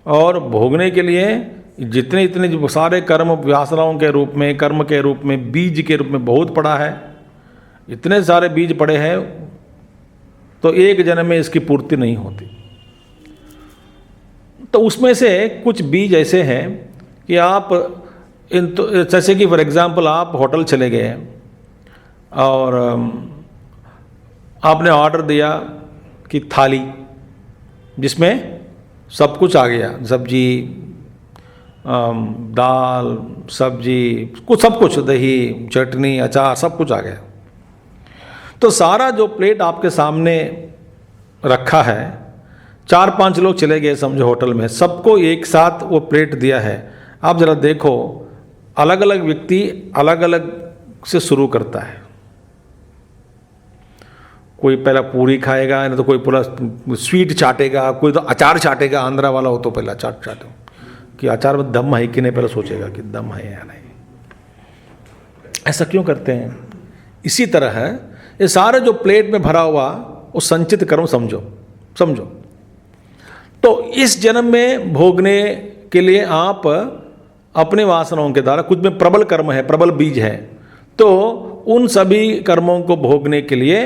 Speaker 1: और भोगने के लिए जितने इतने सारे कर्म वासनाओं के रूप में, कर्म के रूप में, बीज के रूप में बहुत पड़ा है। इतने सारे बीज पड़े हैं तो एक जन्म में इसकी पूर्ति नहीं होती। तो उसमें से कुछ बीज ऐसे हैं कि आप जैसे कि फॉर एग्जांपल आप होटल चले गए और आपने ऑर्डर दिया कि थाली, जिसमें सब कुछ आ गया, सब्जी, दाल, सब्जी, कुछ सब कुछ, दही, चटनी, अचार, सब कुछ आ गया। तो सारा जो प्लेट आपके सामने रखा है, 4-5 लोग चले गए समझो होटल में, सबको एक साथ वो प्लेट दिया है। आप ज़रा देखो, अलग अलग व्यक्ति अलग अलग से शुरू करता है। कोई पहला पूरी खाएगा, नहीं तो कोई पूरा स्वीट चाटेगा, कोई तो अचार चाटेगा। आंध्रा वाला हो तो पहला चाटे कि अचार में दम है कि नहीं, पहले सोचेगा कि दम है या नहीं। ऐसा क्यों करते हैं? इसी तरह है ये सारे जो प्लेट में भरा हुआ वो संचित कर्म समझो। तो इस जन्म में भोगने के लिए आप अपने वासनाओं के द्वारा, कुछ में प्रबल कर्म है, प्रबल बीज है, तो उन सभी कर्मों को भोगने के लिए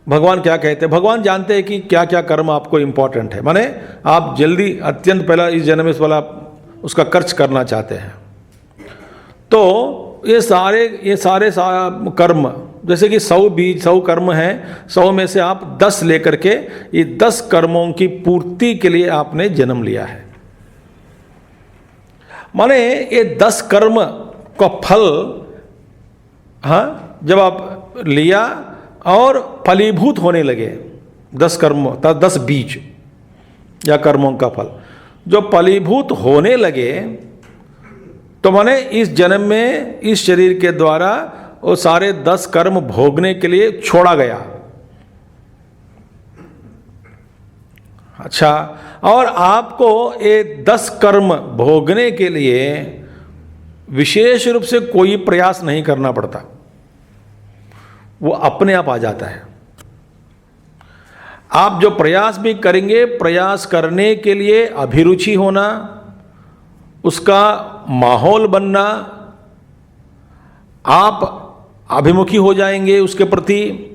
Speaker 1: भगवान क्या कहते हैं? भगवान जानते हैं कि क्या क्या कर्म आपको इंपॉर्टेंट है, माने आप जल्दी अत्यंत पहला इस जन्म में वाला उसका खर्च करना चाहते हैं। तो ये सारे कर्म, जैसे कि 100 बीज, 100 कर्म हैं, 100 में से आप 10 लेकर के ये 10 कर्मों की पूर्ति के लिए आपने जन्म लिया है। माने ये 10 कर्म का फल, हाँ, जब आप लिया और फलीभूत होने लगे, 10 कर्म, 10 बीज या कर्मों का फल जो फलीभूत होने लगे, तो माने इस जन्म में इस शरीर के द्वारा वो सारे 10 कर्म भोगने के लिए छोड़ा गया। अच्छा, और आपको ये 10 कर्म भोगने के लिए विशेष रूप से कोई प्रयास नहीं करना पड़ता, वो अपने आप आ जाता है। आप जो प्रयास भी करेंगे, प्रयास करने के लिए अभिरुचि होना, उसका माहौल बनना, आप अभिमुखी हो जाएंगे उसके प्रति,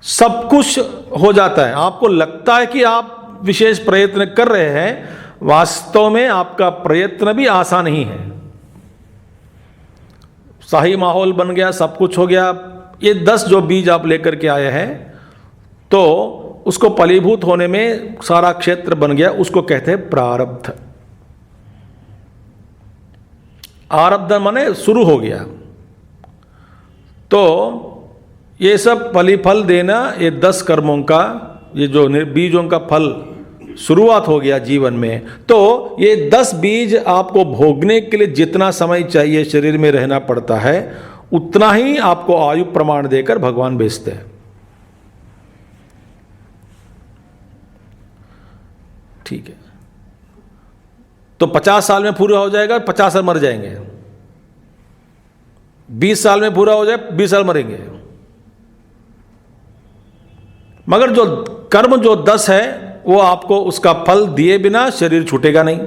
Speaker 1: सब कुछ हो जाता है। आपको लगता है कि आप विशेष प्रयत्न कर रहे हैं, वास्तव में आपका प्रयत्न भी आसान ही है। सही माहौल बन गया, सब कुछ हो गया। ये 10 जो बीज आप लेकर के आए हैं, तो उसको फलीभूत होने में सारा क्षेत्र बन गया, उसको कहते हैं प्रारब्ध। आरब्ध माने शुरू हो गया। तो ये सब फल देना, ये 10 कर्मों का, ये जो बीजों का फल शुरुआत हो गया जीवन में। तो ये 10 बीज आपको भोगने के लिए जितना समय चाहिए शरीर में रहना पड़ता है, उतना ही आपको आयु प्रमाण देकर भगवान भेजते हैं। ठीक है, तो 50 साल में पूरा हो जाएगा, 50 साल मर जाएंगे। 20 साल में पूरा हो जाए, 20 साल मरेंगे। मगर जो कर्म जो 10 है, वो आपको उसका फल दिए बिना शरीर छूटेगा नहीं।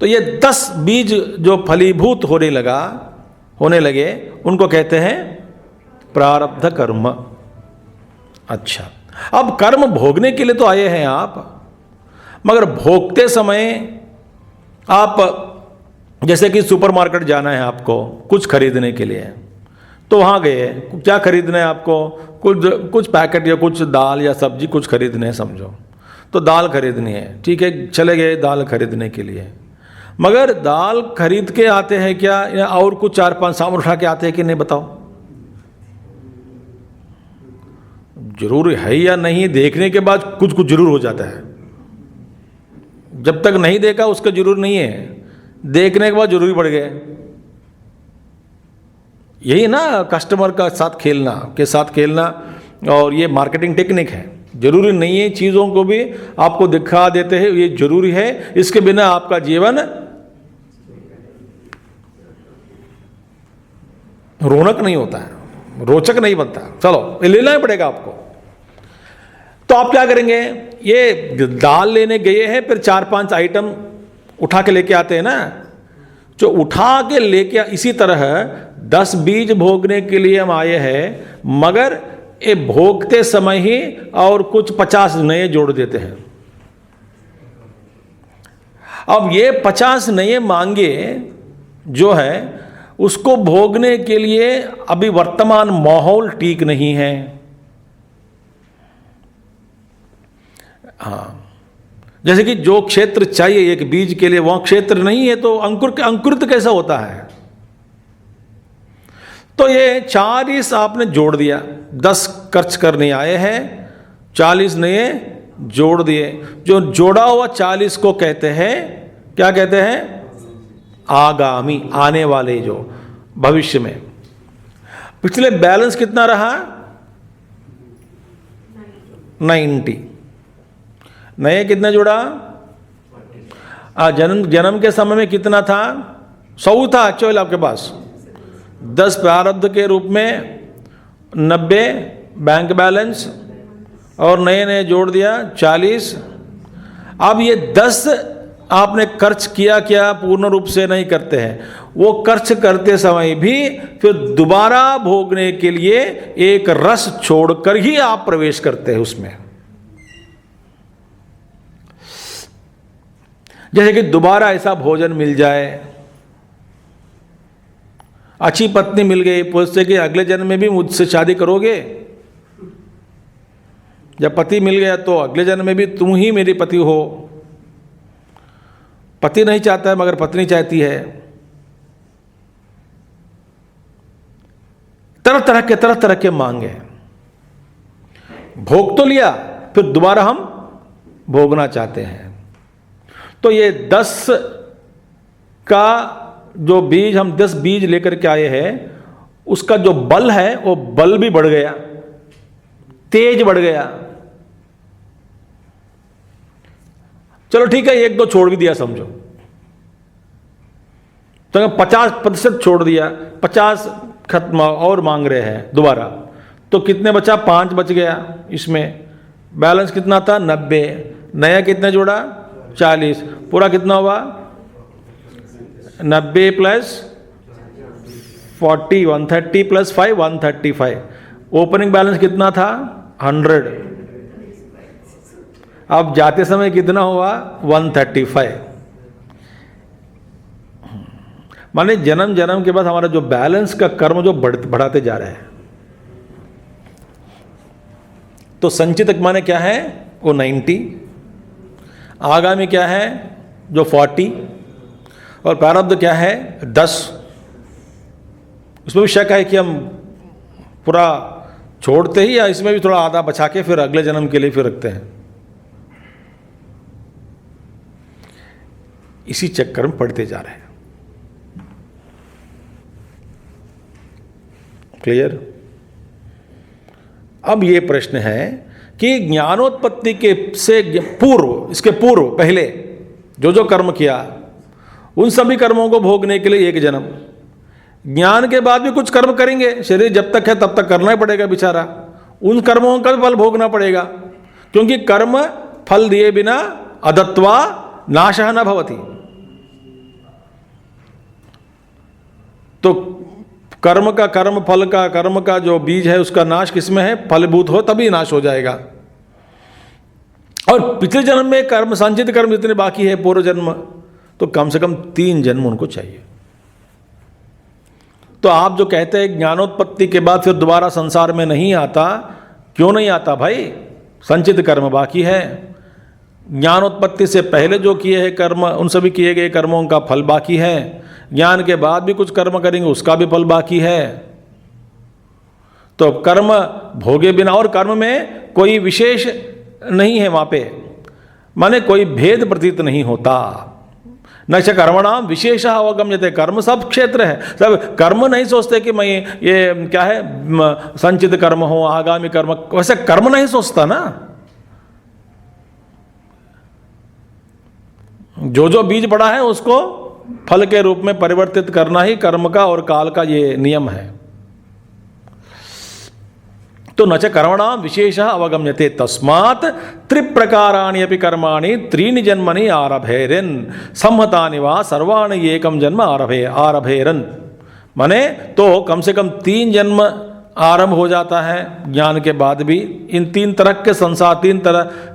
Speaker 1: तो ये 10 बीज जो फलीभूत होने लगे, उनको कहते हैं प्रारब्ध कर्म। अच्छा, अब कर्म भोगने के लिए तो आए हैं आप, मगर भोगते समय आप, जैसे कि सुपरमार्केट जाना है आपको कुछ खरीदने के लिए, तो वहाँ गए, क्या खरीदना है आपको? कुछ पैकेट या कुछ दाल या सब्जी कुछ खरीदने है समझो, तो दाल खरीदनी है। ठीक है, चले गए दाल खरीदने के लिए। मगर दाल खरीद के आते हैं क्या, या और कुछ 4-5 सामान उठा के आते हैं कि नहीं, बताओ? जरूर है या नहीं, देखने के बाद कुछ कुछ जरूर हो जाता है। जब तक नहीं देखा उसका जरूर नहीं है, देखने के बाद जरूरी पड़ गए। यही ना कस्टमर का साथ खेलना और ये मार्केटिंग टेक्निक है। जरूरी नहीं है, चीज़ों को भी आपको दिखा देते हैं ये जरूरी है, इसके बिना आपका जीवन रौनक नहीं होता है, रोचक नहीं बनता। चलो ये लेना ही पड़ेगा आपको। तो आप क्या करेंगे, ये दाल लेने गए हैं, फिर 4-5 आइटम उठा के लेके आते हैं ना, जो उठा के लेके, इसी तरह 10 बीज भोगने के लिए हम आए हैं, मगर ये भोगते समय ही और कुछ 50 नए जोड़ देते हैं। अब ये 50 नए मांगे जो है उसको भोगने के लिए अभी वर्तमान माहौल ठीक नहीं है। हाँ, जैसे कि जो क्षेत्र चाहिए एक बीज के लिए वह क्षेत्र नहीं है, तो अंकुरित कैसा होता है? तो ये 40 आपने जोड़ दिया, 10 खर्च करने आए हैं, 40 नए जोड़ दिए। जो जोड़ा हुआ 40 को कहते हैं, क्या कहते हैं? आगामी, आने वाले, जो भविष्य में। पिछले बैलेंस कितना रहा? 90। नए कितना जुड़ा? जन्म के समय में कितना था? 100 था एक्चुअली आपके पास। 10 प्रारब्ध के रूप में 90 बैंक बैलेंस, और नए नए जोड़ दिया 40। अब ये 10 आपने खर्च किया, क्या पूर्ण रूप से नहीं करते हैं, वो खर्च करते समय भी फिर दोबारा भोगने के लिए एक रस छोड़कर ही आप प्रवेश करते हैं उसमें। जैसे कि दोबारा ऐसा भोजन मिल जाए, अच्छी पत्नी मिल गई, पूछते कि अगले जन्म में भी मुझसे शादी करोगे? जब पति मिल गया तो अगले जन्म में भी तुम ही मेरी पति हो। पति नहीं चाहता है मगर पत्नी चाहती है। तरह तरह के मांगे, भोग तो लिया, फिर दोबारा हम भोगना चाहते हैं। तो ये 10 का जो बीज, हम 10 बीज लेकर के आए हैं, उसका जो बल है वो बल भी बढ़ गया, तेज बढ़ गया। चलो ठीक है, 1-2 छोड़ भी दिया समझो, तो 50% छोड़ दिया, 50 खत्म और मांग रहे हैं दोबारा, तो कितने बचा? 5 बच गया। इसमें बैलेंस कितना था? 90। नया कितना जोड़ा? 40। पूरा कितना हुआ? 90 प्लस 40, 130 प्लस 5, 135। ओपनिंग बैलेंस कितना था? 100। अब जाते समय कितना हुआ? 135। माने जन्म जन्म के बाद हमारा जो बैलेंस का कर्म जो बढ़ाते जा रहे हैं। तो संचितक माने क्या है? वो 90। आगामी क्या है? जो 40। और प्रारब्ध क्या है? 10। उसमें भी शक है कि हम पूरा छोड़ते ही या इसमें भी थोड़ा आधा बचा के फिर अगले जन्म के लिए फिर रखते हैं। इसी चक्कर में पढ़ते जा रहे हैं। क्लियर? अब ये प्रश्न है कि ज्ञानोत्पत्ति के से पूर्व, इसके पूर्व पहले जो जो कर्म किया, उन सभी कर्मों को भोगने के लिए एक जन्म, ज्ञान के बाद भी कुछ कर्म करेंगे, शरीर जब तक है तब तक करना ही पड़ेगा बेचारा, उन कर्मों का भी फल भोगना पड़ेगा, क्योंकि कर्म फल दिए बिना अदत्वा नाशः न भवति। तो कर्म का जो बीज है उसका नाश किसमें है? फलभूत हो तभी नाश हो जाएगा। और पिछले जन्म में कर्म, संचित कर्म जितने बाकी है पूर्व जन्म, तो कम से कम 3 जन्म उनको चाहिए। तो आप जो कहते हैं ज्ञानोत्पत्ति के बाद फिर दोबारा संसार में नहीं आता, क्यों नहीं आता भाई? संचित कर्म बाकी है, ज्ञानोत्पत्ति से पहले जो किए हैं कर्म, उन सभी किए गए कर्मों का फल बाकी है। ज्ञान के बाद भी कुछ कर्म करेंगे, उसका भी फल बाकी है। तो कर्म भोगे बिना, और कर्म में कोई विशेष नहीं है वहाँ पे, माने कोई भेद प्रतीत नहीं होता। न च कर्मणाम विशेष अवगम्यते, कर्म सब क्षेत्र है, सब कर्म नहीं सोचते कि मैं ये क्या है संचित कर्म हो, आगामी कर्म, वैसे कर्म नहीं सोचता ना। जो जो बीज पड़ा है उसको फल के रूप में परिवर्तित करना ही कर्म का और काल का ये नियम है। तो न च कर्मणाम विशेष अवगम्यते तस्मात् त्रिप्रकाराणि अपि कर्माणि त्रीणि जन्मनि आरभेरन् संहतानि वा सर्वाणि एकम जन्म आरभेरन्। माने तो कम से कम 3 जन्म आरंभ हो जाता है ज्ञान के बाद भी। इन 3 तरह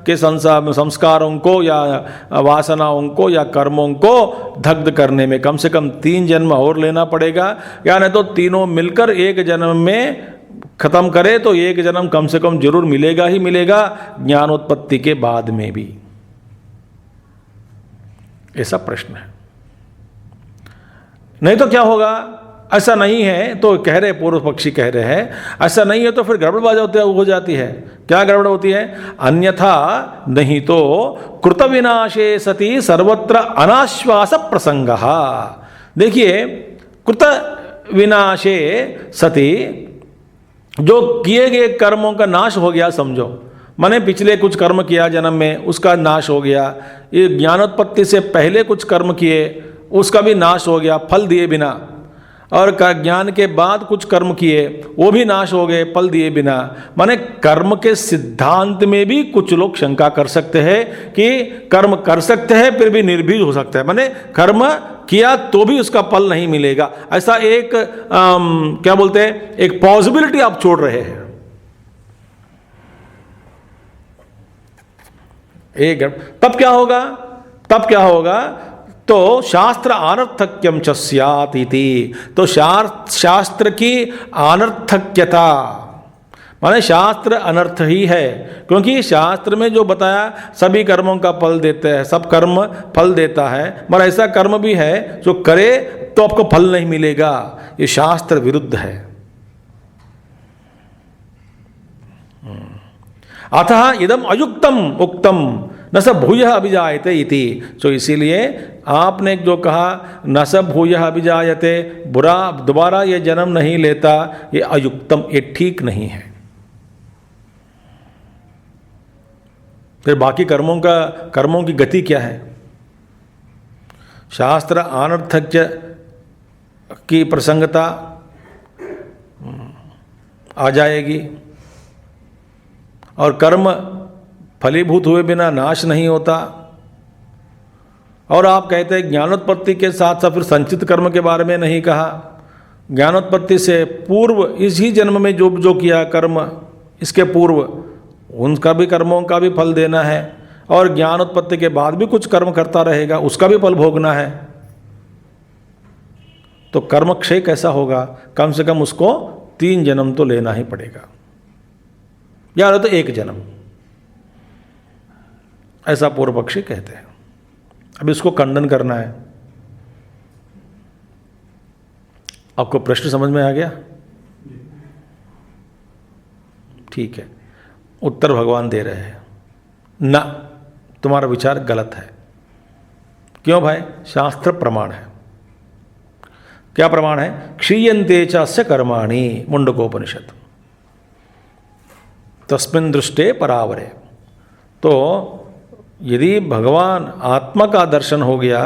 Speaker 1: के संस्कारों को या वासनाओं को या कर्मों को दग्ध करने में कम से कम 3 जन्म और लेना पड़ेगा, या नहीं तो तीनों मिलकर एक जन्म में खत्म करे तो एक जन्म कम से कम जरूर मिलेगा ही मिलेगा, ज्ञानोत्पत्ति के बाद में भी। ऐसा प्रश्न है। नहीं तो क्या होगा? ऐसा नहीं है तो कह रहे, पूर्व पक्षी कह रहे हैं ऐसा नहीं है तो फिर गड़बड़बाज हो जाती है। क्या गड़बड़ होती है? अन्यथा नहीं तो कृत विनाशे सति सर्वत्र अनाश्वास प्रसंगः। देखिए, कृत विनाशे सति, जो किए गए कर्मों का नाश हो गया समझो, माने पिछले कुछ कर्म किया जन्म में, उसका नाश हो गया। ये ज्ञानोत्पत्ति से पहले कुछ कर्म किए, उसका भी नाश हो गया फल दिए बिना। और ज्ञान के बाद कुछ कर्म किए, वो भी नाश हो गए फल दिए बिना। माने कर्म के सिद्धांत में भी कुछ लोग शंका कर सकते हैं कि कर्म कर सकते हैं फिर भी निर्बीज हो सकता है, माने कर्म किया तो भी उसका फल नहीं मिलेगा। ऐसा एक क्या बोलते हैं, एक पॉसिबिलिटी आप छोड़ रहे हैं। तब क्या होगा? तो शास्त्र अनर्थक्यम च स्यात् इति। तो शास्त्र की अनर्थक्यता, माने शास्त्र अनर्थ ही है, क्योंकि शास्त्र में जो बताया सभी कर्मों का फल देते हैं, सब कर्म फल देता है, मगर ऐसा कर्म भी है जो करे तो आपको फल नहीं मिलेगा। ये शास्त्र विरुद्ध है। अतः इदम अयुक्तम उक्तम न स भूयः अभिजायते इति। तो इसीलिए आपने जो कहा न स भूयः अभिजायते, बुरा दोबारा ये जन्म नहीं लेता, ये अयुक्तम, ये ठीक नहीं है। फिर बाकी कर्मों की गति क्या है? शास्त्र अनर्थक्य की प्रसंगता आ जाएगी, और कर्म फलीभूत हुए बिना नाश नहीं होता। और आप कहते हैं ज्ञानोत्पत्ति के साथ साथ फिर संचित कर्म के बारे में नहीं कहा। ज्ञानोत्पत्ति से पूर्व इसी जन्म में जो किया कर्म, इसके पूर्व उनका भी कर्मों का भी फल देना है, और ज्ञानोत्पत्ति के बाद भी कुछ कर्म करता रहेगा, उसका भी फल भोगना है। तो कर्म क्षय कैसा होगा? कम से कम उसको 3 जन्म तो लेना ही पड़ेगा, या तो 1 जन्म, ऐसा पूर्व पक्षी कहते हैं। अब इसको खंडन करना है। आपको प्रश्न समझ में आ गया? ठीक है। उत्तर भगवान दे रहे हैं, ना, तुम्हारा विचार गलत है। क्यों भाई? शास्त्र प्रमाण है। क्या प्रमाण है? क्षीयन्ते च अस्य कर्माणि, मुंडकोपनिषद, तस्मिन् दृष्टे परावरे। तो यदि भगवान आत्मा का दर्शन हो गया,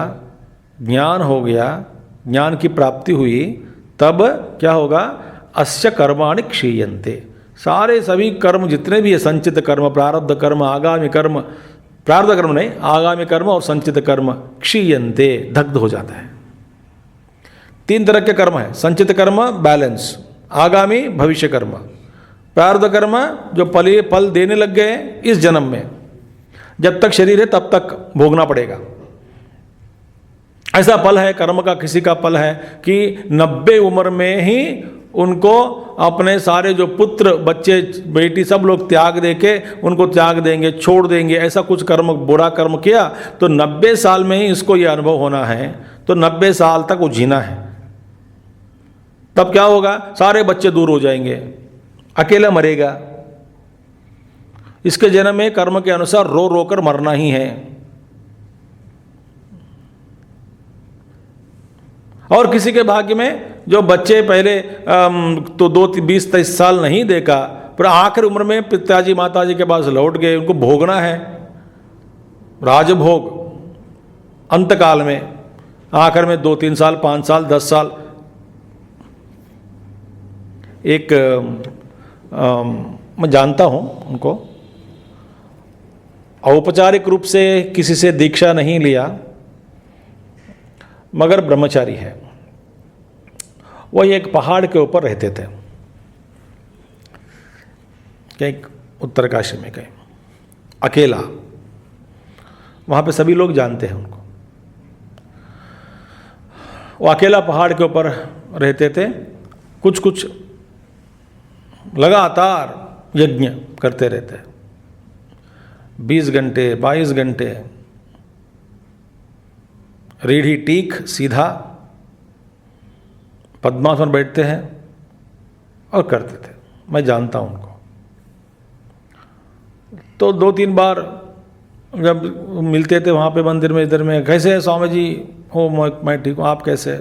Speaker 1: ज्ञान हो गया, ज्ञान की प्राप्ति हुई, तब क्या होगा? अस्य कर्माणि क्षीयन्ते, सारे सभी कर्म जितने भी है, संचित कर्म, प्रारब्ध कर्म, आगामी कर्म, प्रारब्ध कर्म नहीं, आगामी कर्म और संचित कर्म, क्षीयन्ते, दग्ध हो जाता है। 3 तरह के कर्म है। संचित कर्म बैलेंस, आगामी भविष्य कर्म, प्रारब्ध कर्म जो फल देने लग गए इस जन्म में, जब तक शरीर है तब तक भोगना पड़ेगा। ऐसा फल है कर्म का, किसी का फल है कि 90 उम्र में ही उनको अपने सारे जो पुत्र बच्चे बेटी सब लोग त्याग देके उनको त्याग देंगे, छोड़ देंगे। ऐसा कुछ कर्म, बुरा कर्म किया तो 90 साल में ही इसको ये अनुभव होना है, तो 90 साल तक वो जीना है। तब क्या होगा, सारे बच्चे दूर हो जाएंगे, अकेला मरेगा। इसके जन्म में कर्म के अनुसार रो रो कर मरना ही है। और किसी के भाग्य में जो बच्चे पहले तो 20-23 साल नहीं देखा, पर आखिर उम्र में पिताजी माताजी के पास लौट गए, उनको भोगना है राजभोग अंतकाल में, आखिर में 2-3 साल 5 साल 10 साल। एक मैं जानता हूँ उनको, औपचारिक रूप से किसी से दीक्षा नहीं लिया, मगर ब्रह्मचारी है। वह एक पहाड़ के ऊपर रहते थे, एक उत्तरकाशी में कहीं, अकेला। वहाँ पे सभी लोग जानते हैं उनको। वो अकेला पहाड़ के ऊपर रहते थे, कुछ कुछ लगातार यज्ञ करते रहते, 20 घंटे 22 घंटे रीढ़ी टीक सीधा पद्मासन बैठते हैं और करते थे। मैं जानता हूं उनको। तो 2-3 बार जब मिलते थे वहाँ पे मंदिर में, इधर में, कैसे है स्वामी जी? हो मैं ठीक हूँ, आप कैसे है?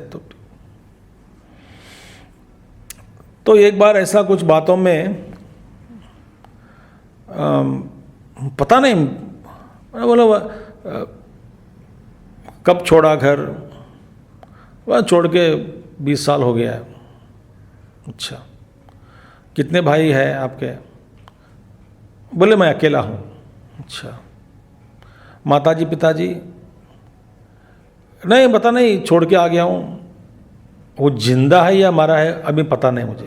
Speaker 1: तो एक बार ऐसा कुछ बातों में पता नहीं, बोला कब छोड़ा घर? वह छोड़ के 20 साल हो गया है। अच्छा, कितने भाई हैं आपके? बोले मैं अकेला हूँ। अच्छा, माताजी पिताजी? नहीं पता नहीं, छोड़ के आ गया हूँ। वो जिंदा है या मरा है अभी पता नहीं मुझे।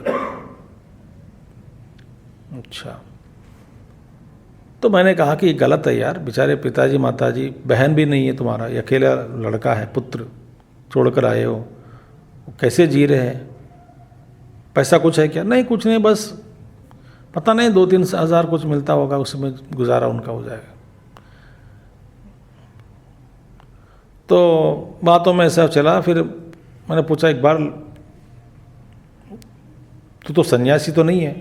Speaker 1: अच्छा, तो मैंने कहा कि गलत है यार, बेचारे पिताजी माताजी, बहन भी नहीं है तुम्हारा, ये अकेला लड़का है, पुत्र छोड़कर आए हो, कैसे जी रहे हैं? पैसा कुछ है क्या? नहीं कुछ नहीं, बस पता नहीं 2-3 हज़ार कुछ मिलता होगा, उसमें गुजारा उनका हो जाएगा। तो बातों में ऐसा चला। फिर मैंने पूछा एक बार, तू तो सन्यासी तो नहीं है,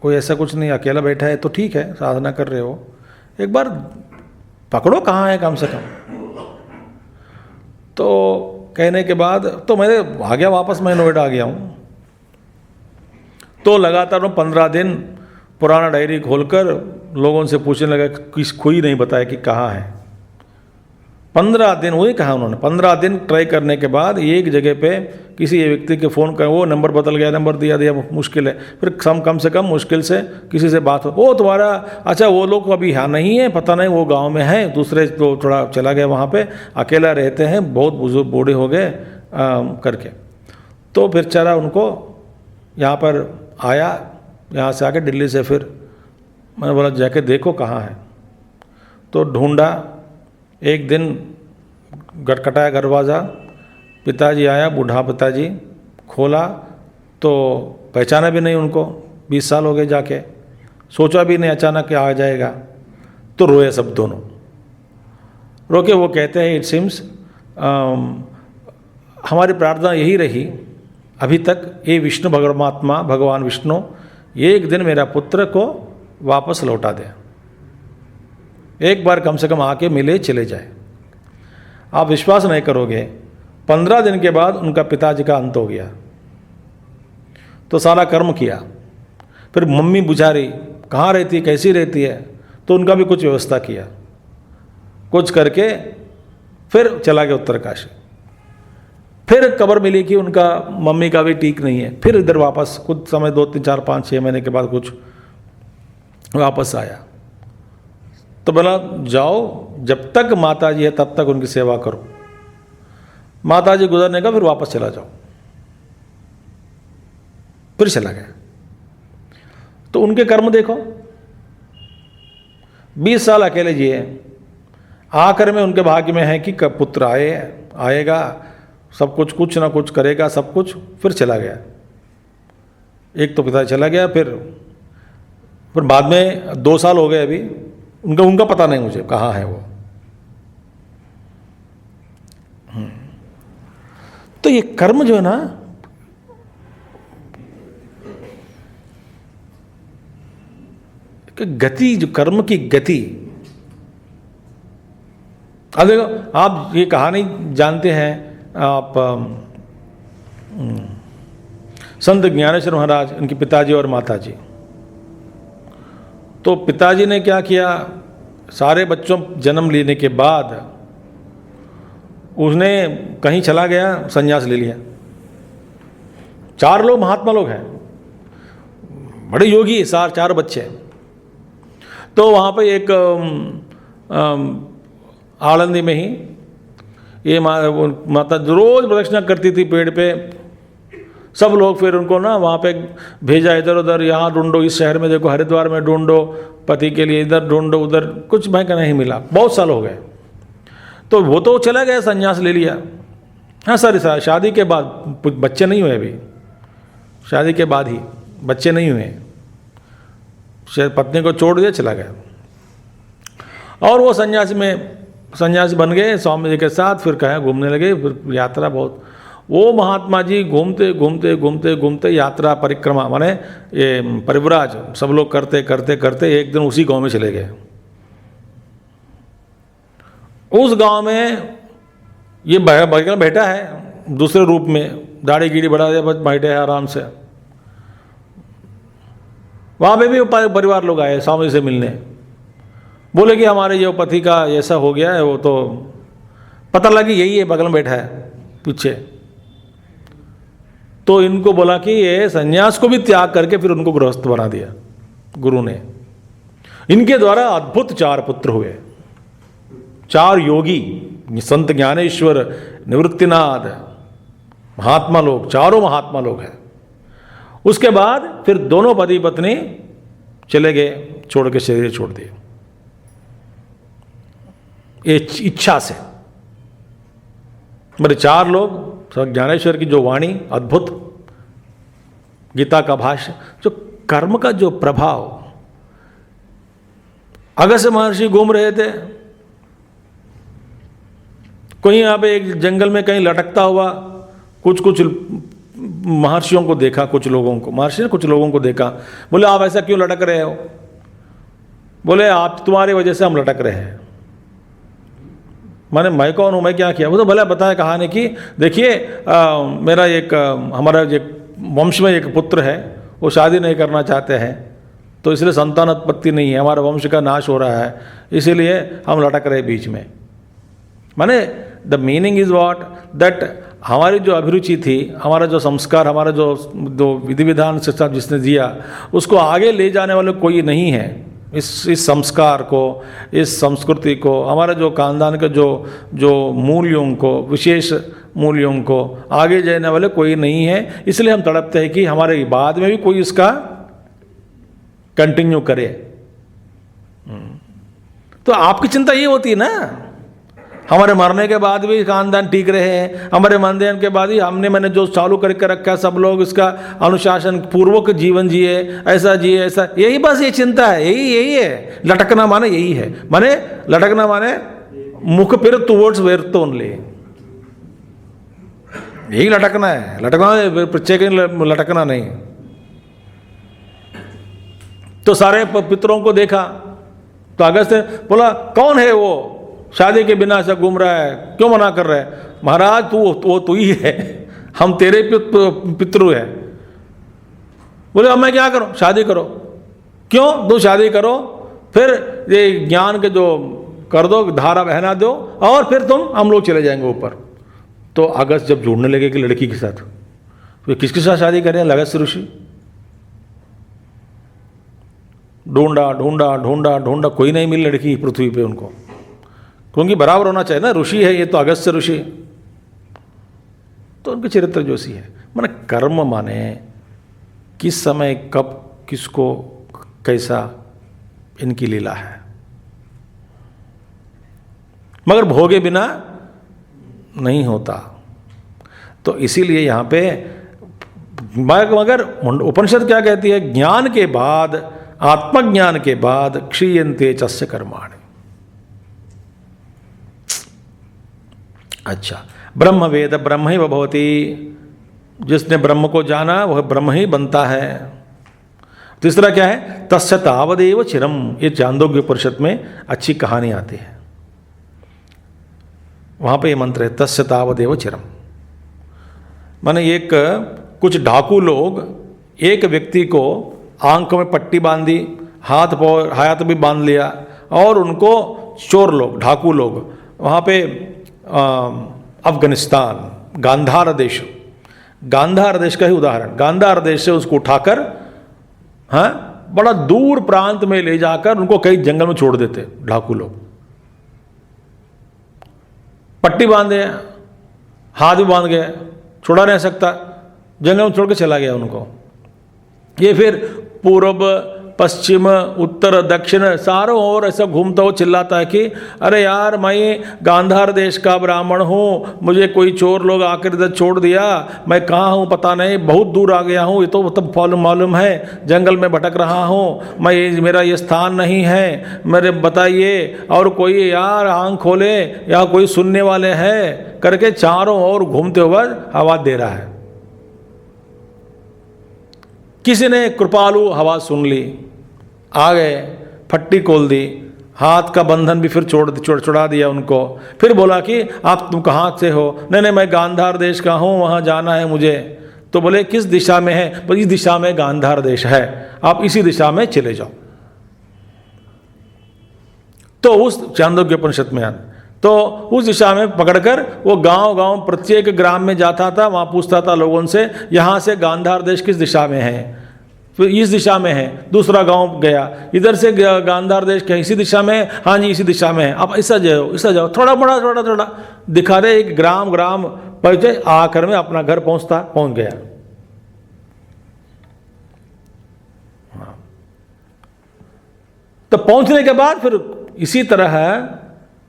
Speaker 1: कोई ऐसा कुछ नहीं, अकेला बैठा है तो ठीक है, साधना कर रहे हो, एक बार पकड़ो कहाँ है कम से कम। तो कहने के बाद तो मैं आ गया वापस, मैं नोएडा आ गया हूँ। तो लगातार 15 दिन पुराना डायरी खोलकर लोगों से पूछने लगा, किस कोई नहीं बताया कि कहाँ है। 15 दिन वही कहा उन्होंने। 15 दिन ट्राई करने के बाद एक जगह पे किसी व्यक्ति के फ़ोन कर, वो नंबर बदल गया, नंबर दिया मुश्किल है। फिर कम से कम मुश्किल से किसी से बात हो, वो तुम्हारा, अच्छा वो लोग अभी यहाँ नहीं है, पता नहीं वो गांव में है, दूसरे तो थोड़ा चला गया वहाँ पे, अकेला रहते हैं, बहुत बुजुर्ग बूढ़े हो गए करके। तो फिर चला उनको यहाँ पर आया, यहाँ से आके दिल्ली से। फिर मैंने बोला जाके देखो कहाँ है। तो ढूंढा, एक दिन गटखटाया दरवाज़ा, पिताजी आया, बूढ़ा पिताजी, खोला तो पहचाना भी नहीं उनको, 20 साल हो गए जाके, सोचा भी नहीं अचानक कि आ जाएगा। तो रोए सब दोनों, रोके वो कहते हैं, इट सिम्स हमारी प्रार्थना यही रही अभी तक, ये विष्णु परमात्मा भगवान विष्णु एक दिन मेरा पुत्र को वापस लौटा दे, एक बार कम से कम आके मिले चले जाए। आप विश्वास नहीं करोगे, 15 दिन के बाद उनका पिताजी का अंत हो गया। तो सारा कर्म किया। फिर मम्मी बुझारी कहाँ रहती है, कैसी रहती है, तो उनका भी कुछ व्यवस्था किया, कुछ करके फिर चला गया उत्तरकाशी। फिर खबर मिली कि उनका मम्मी का भी ठीक नहीं है। फिर इधर वापस कुछ समय 2-3-4-5-6 महीने के बाद कुछ वापस आया। तो बोला जाओ, जब तक माता जी है तब तक उनकी सेवा करो, माता जी गुजरने का फिर वापस चला जाओ। फिर चला गया। तो उनके कर्म देखो, 20 साल अकेले जिए, आखिर में उनके भाग्य में है कि पुत्र आएगा, सब कुछ कुछ ना कुछ करेगा, सब कुछ, फिर चला गया। एक तो पिता चला गया, फिर बाद में 2 साल हो गए अभी, उनका पता नहीं मुझे कहाँ है वो। तो ये कर्म जो है ना, कि गति, जो कर्म की गति, अब देखो आप ये कहानी जानते हैं आप, संत ज्ञानेश्वर महाराज, उनके पिताजी और माताजी। तो पिताजी ने क्या किया, सारे बच्चों जन्म लेने के बाद उसने कहीं चला गया, संन्यास ले लिया। 4 लोग महात्मा लोग हैं, बड़े योगी, 4 बच्चे। तो वहाँ पे एक आनंदी में ही ये माता रोज प्रदक्षिणा करती थी पेड़ पे। सब लोग फिर उनको ना वहाँ पे भेजा, इधर उधर, यहाँ ढूंढो, इस शहर में देखो, हरिद्वार में ढूंढो पति के लिए, इधर ढूंढो, उधर, कुछ भाई का नहीं मिला। बहुत साल हो गए। तो वो तो चला गया, संन्यास ले लिया। हाँ सर, शादी के बाद, बच्चे नहीं हुए अभी, शादी के बाद ही बच्चे नहीं हुए, शायद पत्नी को छोड़ दिया, चला गया। और वो सन्यासी बन गए स्वामी जी के साथ। फिर कहीं घूमने लगे, फिर यात्रा बहुत। वो महात्मा जी घूमते घूमते घूमते घूमते यात्रा परिक्रमा, माने ये परिव्राज सब लोग करते करते करते एक दिन उसी गांव में चले गए। उस गांव में ये बैठा है दूसरे रूप में, दाढ़ी गीढ़ी बढ़ा दिया, बस बैठे हैं आराम से। वहाँ पे भी परिवार लोग आए स्वामी से मिलने, बोले कि हमारे जो पति का ऐसा हो गया है, वो तो पता लगी यही है, बगल में बैठा है पीछे। तो इनको बोला कि ये सन्यास को भी त्याग करके फिर उनको गृहस्थ बना दिया गुरु ने। इनके द्वारा अद्भुत 4 पुत्र हुए, 4 योगी, संत ज्ञानेश्वर, निवृत्तिनाथ, महात्मा लोग, चारों महात्मा लोग हैं। उसके बाद फिर दोनों पति पत्नी चले गए, छोड़ के शरीर छोड़ दिए, ये इच्छा से। मेरे 4 लोग, ज्ञानेश्वर की जो वाणी अद्भुत, गीता का भाष्य, जो कर्म का जो प्रभाव। अगस्त्य महर्षि घूम रहे थे, कोई यहाँ पे एक जंगल में कहीं लटकता हुआ कुछ महर्षियों को देखा, कुछ लोगों को, महर्षि ने कुछ लोगों को देखा। बोले आप ऐसा क्यों लटक रहे हो? बोले आप, तुम्हारी वजह से हम लटक रहे हैं। मैंने, मैं कौन हूँ, मैं क्या किया? वो तो भला बताया कहानी की, देखिए मेरा एक, हमारा एक वंश में एक पुत्र है, वो शादी नहीं करना चाहते हैं, तो इसलिए संतान उत्पत्ति नहीं है, हमारा वंश का नाश हो रहा है, इसीलिए हम लटक रहे बीच में। माने the meaning is what, that हमारी जो अभिरुचि थी, हमारा जो संस्कार, हमारा जो विधि विधान शिक्षा जिसने दिया, उसको आगे ले जाने वाले कोई नहीं है। इस संस्कार को, इस संस्कृति को, हमारे जो खानदान के जो मूल्यों को, विशेष मूल्यों को आगे जाने वाले कोई नहीं है। इसलिए हम तड़पते हैं कि हमारे बाद में भी कोई इसका कंटिन्यू करे। तो आपकी चिंता ये होती है ना, हमारे मरने के बाद भी खानदान ठीक रहे हैं, हमारे मरने के बाद ही मैंने जो चालू करके रखा, सब लोग इसका अनुशासन पूर्वक जीवन जिए, ऐसा जिए, ऐसा, यही बस ये चिंता है, यही है। लटकना माने यही है, माने लटकना माने मुख फिर टुवर्ड्स वेयर ओनली, यही लटकना है। लटकना प्रत्येक लटकना नहीं। तो सारे पितरों को देखा, तो अगस्त्य बोला कौन है वो शादी के बिना ऐसा घूम रहा है, क्यों मना कर रहा है? महाराज तू ही है, हम तेरे पितृ है। बोले अब मैं क्या करूं? शादी करो। क्यों? तू शादी करो, फिर ये ज्ञान के जो कर दो, धारा बहना दो, और फिर हम लोग चले जाएंगे ऊपर। तो अगस्त जब जोड़ने लगे कि लड़की के साथ, तो किसके साथ शादी करें? अगस्त्य ऋषि ढूंढा ढूंढा ढूंढा ढूंढा, कोई नहीं मिली लड़की पृथ्वी पे उनको, क्योंकि बराबर होना चाहिए ना, ऋषि है ये तो, अगस्त्य ऋषि। तो उनके चरित्र जोशी है। माने कर्म माने किस समय कब किसको कैसा, इनकी लीला है। मगर भोगे बिना नहीं होता। तो इसीलिए यहाँ पे मगर उपनिषद क्या कहती है, ज्ञान के बाद, आत्मज्ञान के बाद क्षीयन्ते चस्य कर्माणि। अच्छा, ब्रह्म वेद ब्रह्म ही भवति, जिसने ब्रह्म को जाना वह ब्रह्म ही बनता है। तीसरा क्या है, तस्य तावदेव चिरम, ये चांदोग्य उपनिषद में अच्छी कहानी आती है, वहां पे ये मंत्र है, तस्य तावदेव चिरम। माने एक कुछ डाकू लोग एक व्यक्ति को आंखों में पट्टी बांधी, हाथ भी बांध लिया, और उनको चोर लोग, डाकू लोग वहाँ पे अफगानिस्तान, गांधार देश का ही उदाहरण, गांधार देश से उसको उठाकर बड़ा दूर प्रांत में ले जाकर उनको कई जंगल में छोड़ देते डाकू लोग। पट्टी बांधे, हाथ भी बांध गए, छोड़ा नहीं सकता, जंगल में छोड़ के चला गया उनको। ये फिर पूर्व पश्चिम उत्तर दक्षिण चारों ओर ऐसा घूमता हुआ चिल्लाता है कि अरे यार, मैं गांधार देश का ब्राह्मण हूँ, मुझे कोई चोर लोग आकर इधर छोड़ दिया, मैं कहाँ हूँ पता नहीं, बहुत दूर आ गया हूँ, ये तो मतलब मालूम है, जंगल में भटक रहा हूँ मैं, मेरा ये स्थान नहीं है, मेरे बताइए, और कोई यार आँख खोले या कोई सुनने वाले हैं करके चारों ओर घूमते हुए आवाज़ दे रहा है। किसी ने कृपालु आवाज़ सुन ली, आ गए, फट्टी खोल दी, हाथ का बंधन भी फिर छुड़ा दिया उनको। फिर बोला कि तुम कहाँ से हो? नहीं, मैं गांधार देश का हूँ, वहाँ जाना है मुझे। तो बोले किस दिशा में है? बोले इस दिशा में गांधार देश है, आप इसी दिशा में चले जाओ। तो उस चांदोग्य उपनिषद में तो उस दिशा में पकड़कर वो गांव प्रत्येक ग्राम में जाता था, वहाँ पूछता था लोगों से, यहाँ से गांधार देश किस दिशा में है? फिर इस दिशा में है। दूसरा गांव गया, इधर से गांधार देश क्या इसी दिशा में है? हाँ जी, इसी दिशा में है। अब ऐसा जाओ, थोड़ा दिखा दे, एक ग्राम पहुँचे, आकर में अपना घर पहुँच गया। तो पहुँचने के बाद फिर इसी तरह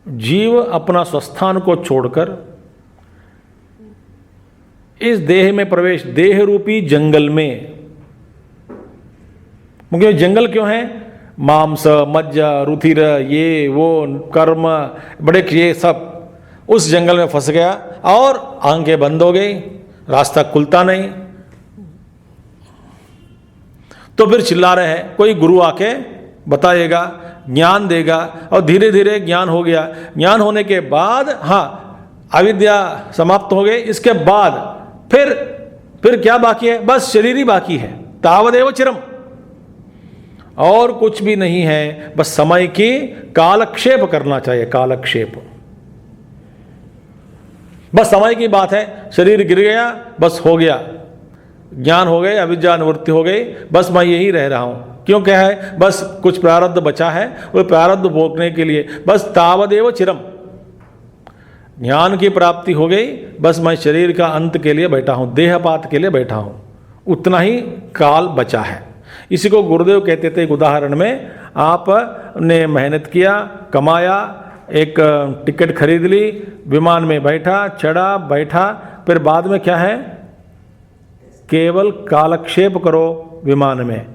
Speaker 1: जीव अपना स्वस्थान को छोड़कर इस देह में प्रवेश, देह रूपी जंगल में, क्योंकि जंगल क्यों है? मांस, मज्जा, रुधिर, ये वो कर्म, बड़े ये सब उस जंगल में फंस गया और आंखें बंद हो गई, रास्ता खुलता नहीं। तो फिर चिल्ला रहे हैं, कोई गुरु आके बताएगा, ज्ञान देगा, और धीरे धीरे ज्ञान हो गया। ज्ञान होने के बाद अविद्या समाप्त हो गई। इसके बाद फिर क्या बाकी है? बस शरीर ही बाकी है, तावदेव चिरम, और कुछ भी नहीं है। बस समय की कालक्षेप करना चाहिए, कालक्षेप, बस समय की बात है। शरीर गिर गया, बस हो गया, ज्ञान हो गए, अविद्या निवृत्ति हो गई, बस मैं यही रह रहा हूं। क्यों क्या है? बस कुछ प्रारब्ध बचा है, वो प्रारब्ध भोगने के लिए, बस तावदेव चिरम, ज्ञान की प्राप्ति हो गई, बस मैं शरीर का अंत के लिए बैठा हूं, देहपात के लिए बैठा हूं, उतना ही काल बचा है। इसी को गुरुदेव कहते थे एक उदाहरण में, आपने मेहनत किया, कमाया, एक टिकट खरीद ली, विमान में बैठा, चढ़ा, बैठा, फिर बाद में क्या है? केवल कालक्षेप करो विमान में,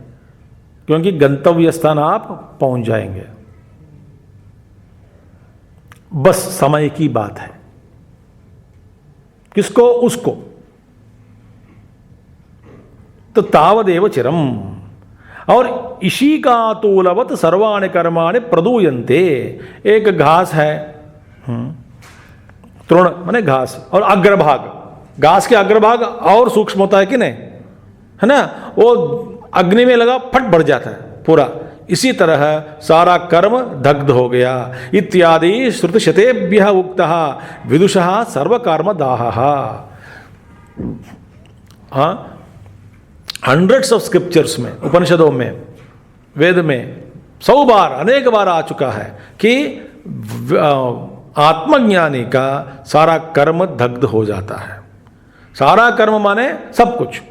Speaker 1: क्योंकि गंतव्य स्थान आप पहुंच जाएंगे। बस समय की बात है। किसको? उसको। तो तावदेव चिरम, और इसी का तूलवत सर्वाणि कर्माणि प्रदूयन्ते। एक घास है, तृण माने घास, और अग्रभाग, घास के अग्रभाग और सूक्ष्म होता है कि नहीं, है ना? वो अग्नि में लगा, फट बढ़ जाता है पूरा। इसी तरह सारा कर्म दग्ध हो गया। इत्यादि श्रुतिशतेभ्यः उक्तः विदुषः सर्वकर्म दाहः। हंड्रेड्स ऑफ स्क्रिप्चर्स में, उपनिषदों में, वेद में 100 बार, अनेक बार आ चुका है कि आत्मज्ञानी का सारा कर्म दग्ध हो जाता है। सारा कर्म माने सब कुछ,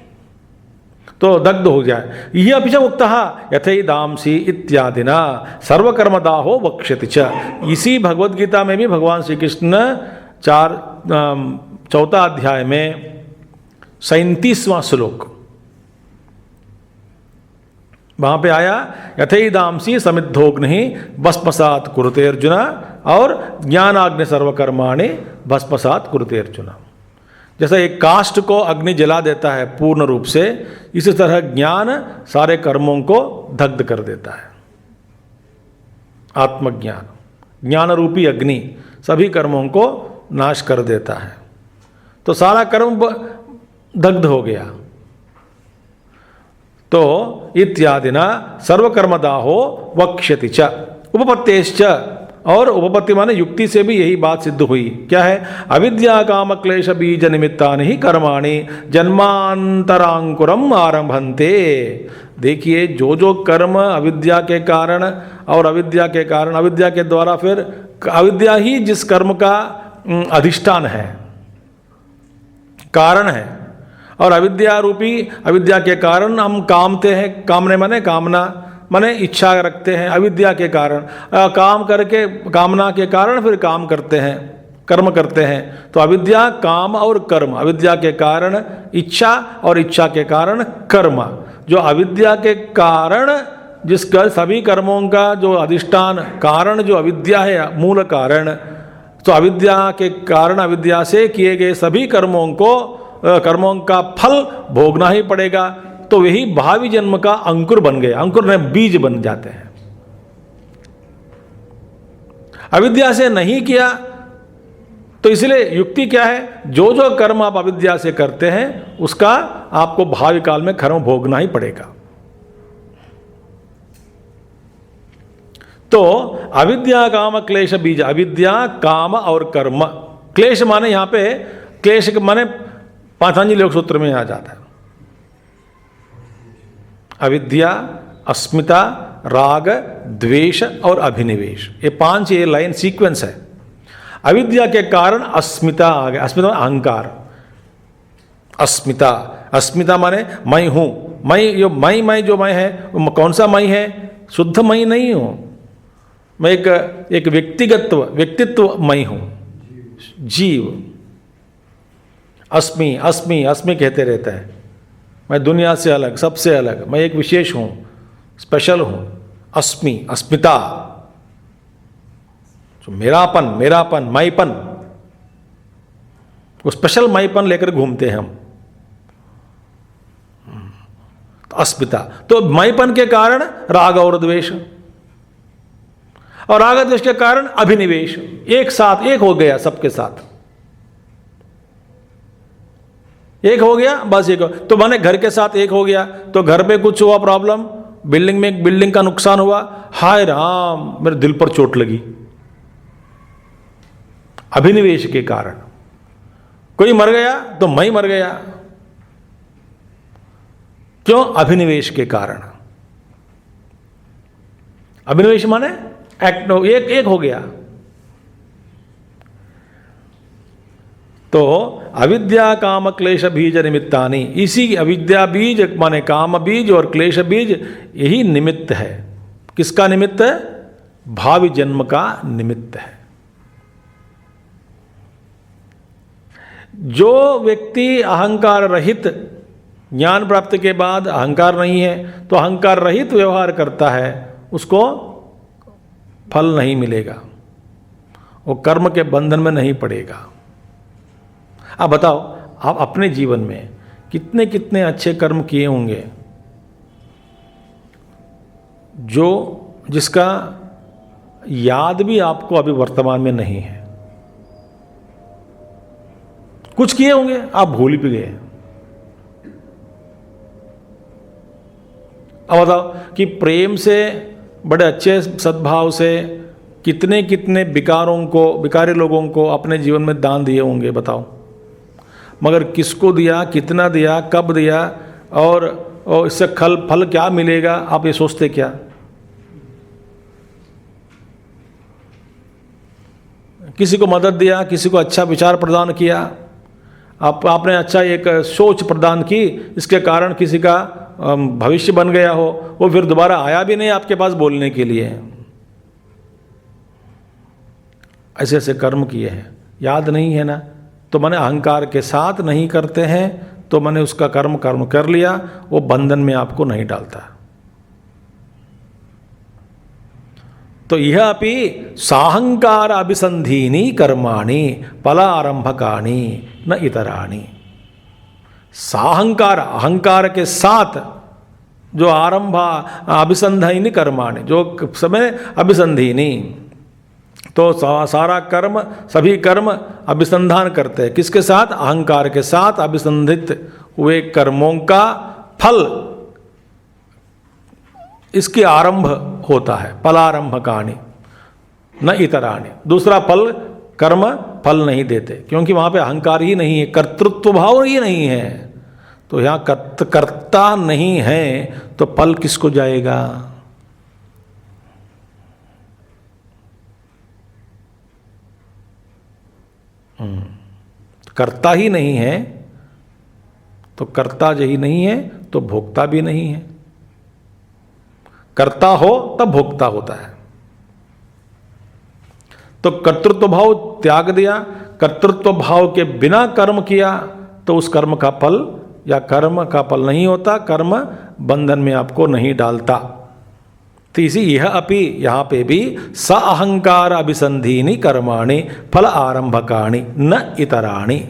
Speaker 1: तो दग्ध हो जाए। यह अभी उक्तः यथैदांसी इत्यादिना सर्वकर्मदाहो वक्ष्यति च। इसी भगवद गीता में भी भगवान श्री कृष्ण 4 अध्याय में 37वां श्लोक, वहां पे आया यथैदांसी समिद्धोग्नि भस्मसात् कुरुते अर्जुन और ज्ञानाग्नि सर्वकर्माणि भस्मसात् कुरुते अर्जुन। जैसा एक काष्ठ को अग्नि जला देता है पूर्ण रूप से, इसी तरह ज्ञान सारे कर्मों को दग्ध कर देता है। आत्मज्ञान, ज्ञान रूपी अग्नि सभी कर्मों को नाश कर देता है। तो सारा कर्म दग्ध हो गया। तो इत्यादिना सर्वकर्मदाहो वक्ष्यति च उपपत्तेश्च, और उपपत्ति माने युक्ति से भी यही बात सिद्ध हुई। क्या है? अविद्या काम क्लेश बीज निमित्तानि ही कर्माणि जन्मांतरांकुरम आरंभन्ते। देखिए, जो जो कर्म अविद्या के कारण और अविद्या के कारण, अविद्या के द्वारा, फिर अविद्या ही जिस कर्म का अधिष्ठान है, कारण है, और अविद्या रूपी, अविद्या के कारण हम कामते हैं। कामने माने कामना माने इच्छा रखते हैं, अविद्या के कारण काम करके, कामना के कारण फिर काम करते हैं, कर्म करते हैं। तो अविद्या, काम और कर्म, अविद्या के कारण इच्छा और इच्छा के कारण कर्म। जो अविद्या के कारण, जिसका सभी कर्मों का जो अधिष्ठान कारण जो अविद्या है, मूल कारण, तो अविद्या के कारण, अविद्या से किए गए सभी कर्मों को, कर्मों का फल भोगना ही पड़ेगा। तो वही भावी जन्म का अंकुर बन गए, अंकुर ने बीज बन जाते हैं। अविद्या से नहीं किया तो इसलिए युक्ति क्या है? जो जो कर्म आप अविद्या से करते हैं उसका आपको भावी काल में कर्म भोगना ही पड़ेगा। तो अविद्या काम क्लेश बीज, अविद्या काम और कर्म, क्लेश माने यहां पे, क्लेश माने पातंजलि योग सूत्र में आ जाता है अविद्या, अस्मिता, राग, द्वेष और अभिनिवेश। ये 5 ये लाइन सीक्वेंस है। अविद्या के कारण अस्मिता आ गया। अस्मिता अहंकार, अस्मिता, अस्मिता माने मैं हूं, मैं जो मैं जो मैं है, कौन सा मैं है? शुद्ध मैं नहीं हूं, मैं एक व्यक्तित्व मैं हूं, जीव। अस्मि अस्मि अस्मि कहते रहता है, मैं दुनिया से अलग, सबसे अलग, मैं एक विशेष हूं, स्पेशल हूं। अस्मि, अस्मिता, तो मेरापन, मैपन, वो स्पेशल मैपन लेकर घूमते हैं हम। तो अस्मिता, तो मैपन के कारण राग और द्वेष, और राग द्वेष के कारण अभिनिवेश। एक साथ एक हो गया, सबके साथ एक हो गया, बस एक। तो माने घर के साथ एक हो गया, तो घर पे कुछ हुआ प्रॉब्लम, बिल्डिंग में बिल्डिंग का नुकसान हुआ, हाय राम मेरे दिल पर चोट लगी, अभिनिवेश के कारण। कोई मर गया तो मैं मर गया, क्यों? अभिनिवेश के कारण। अभिनिवेश माने एक्ट, एक हो गया। तो अविद्या काम क्लेश बीज निमित्तानि, इसी अविद्या बीज माने काम बीज और क्लेश बीज, यही निमित्त है। किसका निमित्त है? भावी जन्म का निमित्त है। जो व्यक्ति अहंकार रहित, ज्ञान प्राप्ति के बाद अहंकार नहीं है, तो अहंकार रहित व्यवहार करता है, उसको फल नहीं मिलेगा, वो कर्म के बंधन में नहीं पड़ेगा। आप बताओ, आप अपने जीवन में कितने कितने अच्छे कर्म किए होंगे जो जिसका याद भी आपको अभी वर्तमान में नहीं है। कुछ किए होंगे, आप भूल भी गए। अब बताओ कि प्रेम से, बड़े अच्छे सद्भाव से कितने कितने बिकारी लोगों को अपने जीवन में दान दिए होंगे, बताओ। मगर किसको दिया, कितना दिया, कब दिया, और इससे फल क्या मिलेगा, आप ये सोचते क्या? किसी को मदद दिया, किसी को अच्छा विचार प्रदान किया, आपने अच्छा एक सोच प्रदान की, इसके कारण किसी का भविष्य बन गया हो, वो फिर दोबारा आया भी नहीं आपके पास बोलने के लिए। ऐसे ऐसे कर्म किए हैं, याद नहीं है ना, तो माने अहंकार के साथ नहीं करते हैं तो मैंने उसका कर्म कर लिया, वो बंधन में आपको नहीं डालता। तो यह अपि साहंकार अभिसंधीनी कर्माणि फलारंभकानि न इतराणि। साहंकार, अहंकार के साथ जो आरंभ अभिसंधीनी कर्माणि, जो समय अभिसंधीनी, तो सारा कर्म, सभी कर्म अभिसंधान करते हैं किसके साथ? अहंकार के साथ अभिसंधित हुए कर्मों का फल इसके आरंभ होता है। फलारंभकानि न इतराणि। दूसरा फल, कर्म फल नहीं देते, क्योंकि वहां पे अहंकार ही नहीं है, कर्तृत्व भाव ही नहीं है। तो यहां कर्ता नहीं है तो फल किसको जाएगा? कर्ता ही नहीं है तो कर्ता यही नहीं है तो भोक्ता भी नहीं है। कर्ता हो तब भोक्ता होता है। तो कर्तृत्व भाव त्याग दिया, कर्तृत्व भाव के बिना कर्म किया तो उस कर्म का फल या कर्म का फल नहीं होता, कर्म बंधन में आपको नहीं डालता। तो इसी यह अपि, यहाँ पे भी स अहंकार अभिसंधीनि कर्माणि फल आरंभकाणि न इतराणि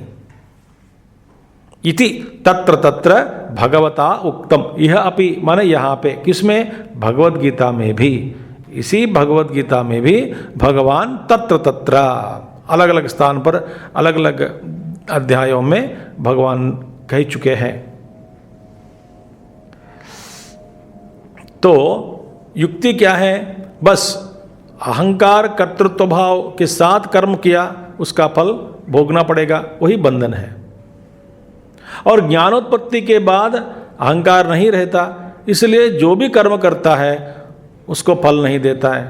Speaker 1: इति तत्र तत्र भगवता उक्तम। यह अपि माने यहाँ पे, किसमें? भगवद गीता में भी, इसी भगवद गीता में भी भगवान तत्र तत्र अलग अलग स्थान पर अलग अलग अध्यायों में भगवान कह चुके हैं। तो युक्ति क्या है? बस अहंकार कर्तृत्व भाव के साथ कर्म किया, उसका फल भोगना पड़ेगा, वही बंधन है। और ज्ञानोत्पत्ति के बाद अहंकार नहीं रहता, इसलिए जो भी कर्म करता है उसको फल नहीं देता है।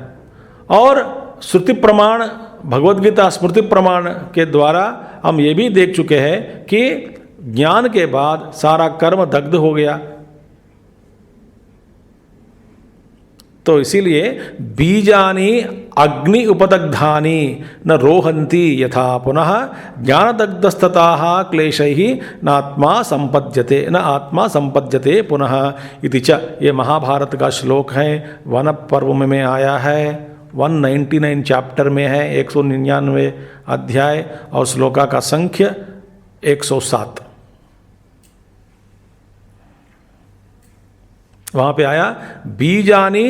Speaker 1: और श्रुति प्रमाण, भगवद गीता स्मृति प्रमाण के द्वारा हम ये भी देख चुके हैं कि ज्ञान के बाद सारा कर्म दग्ध हो गया। तो इसीलिए बीजानि अग्नि उपदग्धानि न रोहन्ति यथा पुनः ज्ञानदग्धस्तताः क्लेशैः नात्मा संपद्यते न आत्मा संपद्यते पुनः इति च। ये महाभारत का श्लोक है, वन पर्व में आया है, 199 चैप्टर में है, 199 अध्याय और श्लोका का संख्य 107। वहां पे आया बीजानि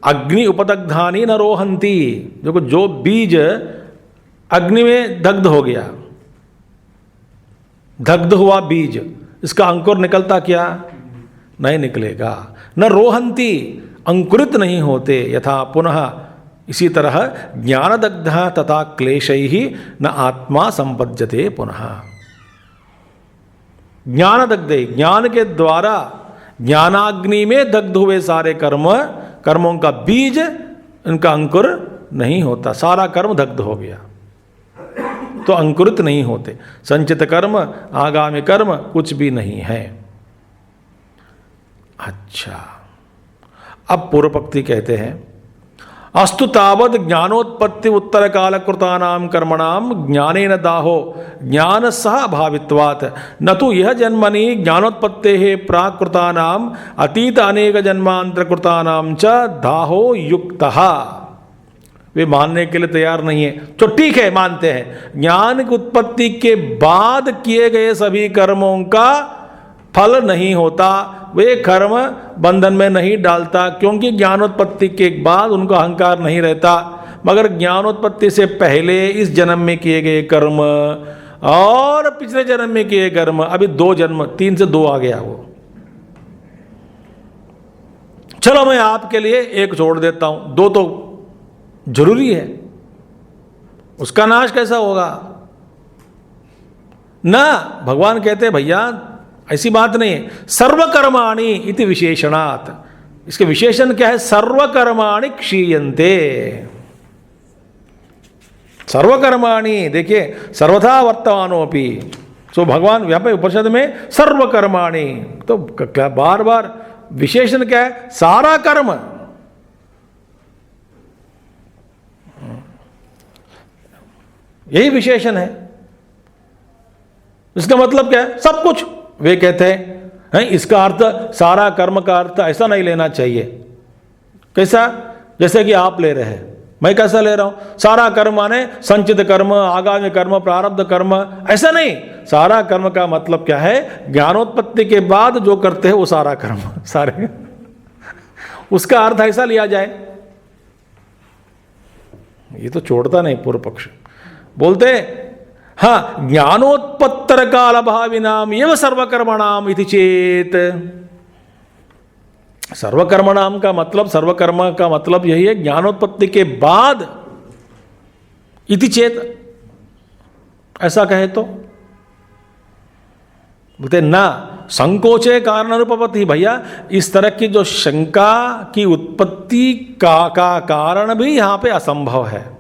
Speaker 1: अग्नि उपदग्धानि न रोहन्ति। देखो, जो बीज अग्नि में दग्ध हो गया, दग्ध हुआ बीज, इसका अंकुर निकलता क्या? नहीं निकलेगा। न रोहन्ति, अंकुरित नहीं होते। यथा पुनः, इसी तरह ज्ञानदग्ध तथा क्लेशैः न आत्मा संपद्यते पुनः। ज्ञानदग्ध, ज्ञान के द्वारा ज्ञानाग्नि में दग्ध हुए सारे कर्मों का बीज, इनका अंकुर नहीं होता, सारा कर्म दग्ध हो गया तो अंकुरित नहीं होते। संचित कर्म, आगामी कर्म कुछ भी नहीं है। अच्छा, अब पूर्व पक्षी कहते हैं अस्तु तावद ज्ञानोत्पत्ति उत्तर काल कृतानाम कर्मणाम ज्ञानेन दाहो ज्ञान सह भावित्वात् न तो यह जन्मनि ज्ञानोत्पत्तेः प्राकृतानाम अतीत अनेक जन्मांतर कृतानाम च दाहो युक्तः। वे मानने के लिए तैयार नहीं है। तो ठीक है, मानते हैं ज्ञान की उत्पत्ति के बाद किए गए सभी कर्मों का फल नहीं होता, वे कर्म बंधन में नहीं डालता, क्योंकि ज्ञानोत्पत्ति के बाद उनको अहंकार नहीं रहता। मगर ज्ञानोत्पत्ति से पहले इस जन्म में किए गए कर्म और पिछले जन्म में किए कर्म, अभी 2 जन्म, 3 से 2 आ गया वो। चलो मैं आपके लिए एक छोड़ देता हूं, 2 तो जरूरी है, उसका नाश कैसा होगा? ना, भगवान कहते हैं भैया ऐसी बात नहीं है। सर्वकर्माणि इति विशेषणात्, इसके विशेषण क्या है? सर्वकर्माणि क्षीयन्ते। सर्वकर्माणि, देखिए, सर्वथा वर्तमानोपि। सो भगवान यहाँ पे उपनिषद में सर्वकर्माणि, तो बार बार विशेषण क्या है? सारा कर्म। यही विशेषण है। इसका मतलब क्या है? सब कुछ, वे कहते हैं इसका अर्थ सारा कर्म का अर्थ ऐसा नहीं लेना चाहिए। कैसा? जैसे कि आप ले रहे हैं, मैं कैसा ले रहा हूं? सारा कर्म माने संचित कर्म, आगामी कर्म, प्रारब्ध कर्म, ऐसा नहीं। सारा कर्म का मतलब क्या है? ज्ञानोत्पत्ति के बाद जो करते हैं वो सारा कर्म, सारे उसका अर्थ ऐसा लिया जाए। ये तो छोड़ता नहीं पूर्व पक्ष। बोलते हाँ, ज्ञानोत्पत्तर काल भाविनाम एवं सर्वकर्मणाम इति चेत। सर्वकर्मणाम का मतलब, सर्वकर्म का मतलब यही है ज्ञानोत्पत्ति के बाद, इति चेत ऐसा कहे तो। बोलते ना, संकोचे कारण अनुपपत्ति। भैया इस तरह की जो शंका की उत्पत्ति का कारण भी यहां पे असंभव है।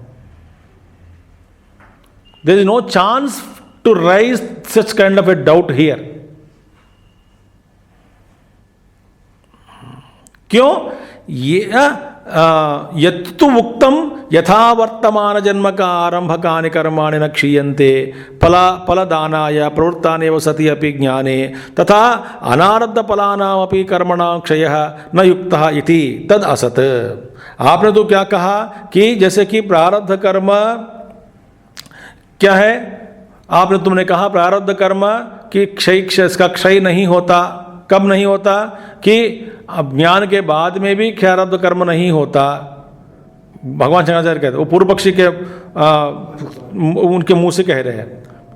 Speaker 1: There is no chance to raise such kind of a doubt here. क्यों? ये यत्तु उक्तम यथा वर्तमान जन्म का आरंभकानि कर्माणि न क्षीयन्ते फलदानाय प्रवृत्तानेव सति अपि ज्ञाने तथा अनारब्ध फलानामपि कर्मणां क्षयः न युक्तः इति तद असत्। आपने तो क्या कहा कि जैसे कि प्रारब्ध कर्म क्या है? तुमने कहा प्रारब्ध कर्म कि इसका क्षय नहीं होता। कब नहीं होता? कि ज्ञान के बाद में भी प्रारब्ध कर्म नहीं होता। भगवान शंकराचार्य कहते, वो पूर्व पक्षी के उनके मुंह से कह रहे हैं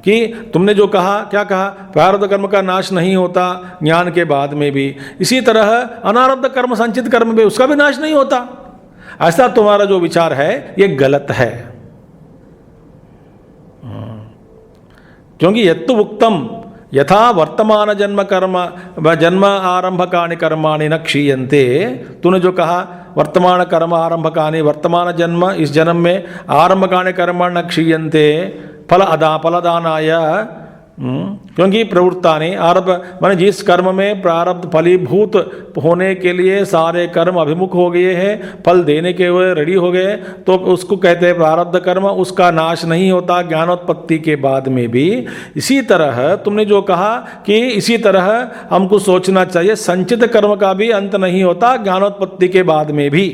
Speaker 1: कि तुमने जो कहा, क्या कहा? प्रारब्ध कर्म का नाश नहीं होता ज्ञान के बाद में भी, इसी तरह अनारब्ध कर्म, संचित कर्म भी, उसका भी नाश नहीं होता। ऐसा तुम्हारा जो विचार है ये गलत है। क्योंकि यत्तु उक्तम यथा वर्तमान जन्म आरंभकानि कर्माणि न क्षीयन्ते। तूने जो कहा वर्तमान कर्म आरंभकानि, वर्तमान जन्म, इस जन्म में आरंभकानि कर्माणि न क्षीयन्ते फलदानाय। क्योंकि प्रवृत्तानि आरंभ माने जिस कर्म में प्रारब्ध फलीभूत होने के लिए सारे कर्म अभिमुख हो गए हैं, फल देने के हुए रेडी हो गए, तो उसको कहते हैं प्रारब्ध कर्म। उसका नाश नहीं होता ज्ञानोत्पत्ति के बाद में भी। इसी तरह तुमने जो कहा कि इसी तरह हमको सोचना चाहिए, संचित कर्म का भी अंत नहीं होता ज्ञानोत्पत्ति के बाद में भी।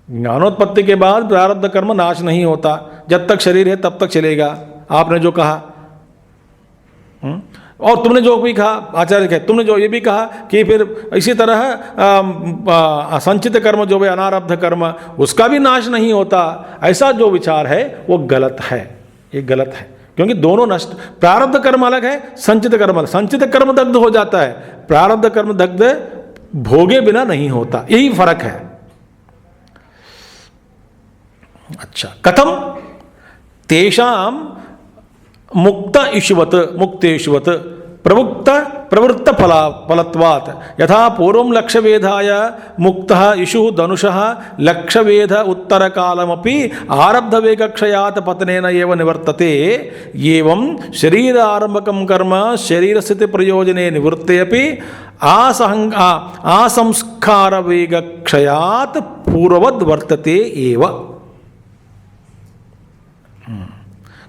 Speaker 1: ज्ञानोत्पत्ति के बाद प्रारब्ध कर्म नाश नहीं होता, जब तक शरीर है तब तक चलेगा। आपने जो कहा, और तुमने जो भी कहा, आचार्य कहे, तुमने जो ये भी कहा कि फिर इसी तरह संचित कर्म जो है अनारब्ध कर्म, उसका भी नाश नहीं होता। ऐसा जो विचार है वो गलत है। ये गलत है क्योंकि दोनों नष्ट, प्रारब्ध कर्म अलग है, संचित कर्म अलग। संचित कर्म दग्ध हो जाता है, प्रारब्ध कर्म दग्ध भोगे बिना नहीं होता। यही फर्क है। अच्छा, कथम तेषाम मुक्त मुक्तेष्वत प्रवृत्त फलत्वात् यथा पूर्वं लक्ष्यवेधाय मुक्तः इषु धनुषः लक्ष्यवेध उत्तर कालमपि आरब्ध वेगक्षयात् पतनेन एव निवर्तते। एवं शरीर आरंभकं कर्म शरीर स्थिति प्रयोजने निवृत्ते अपि आसंस्कार वेगक्षयात् पूर्ववद् वर्तते एव।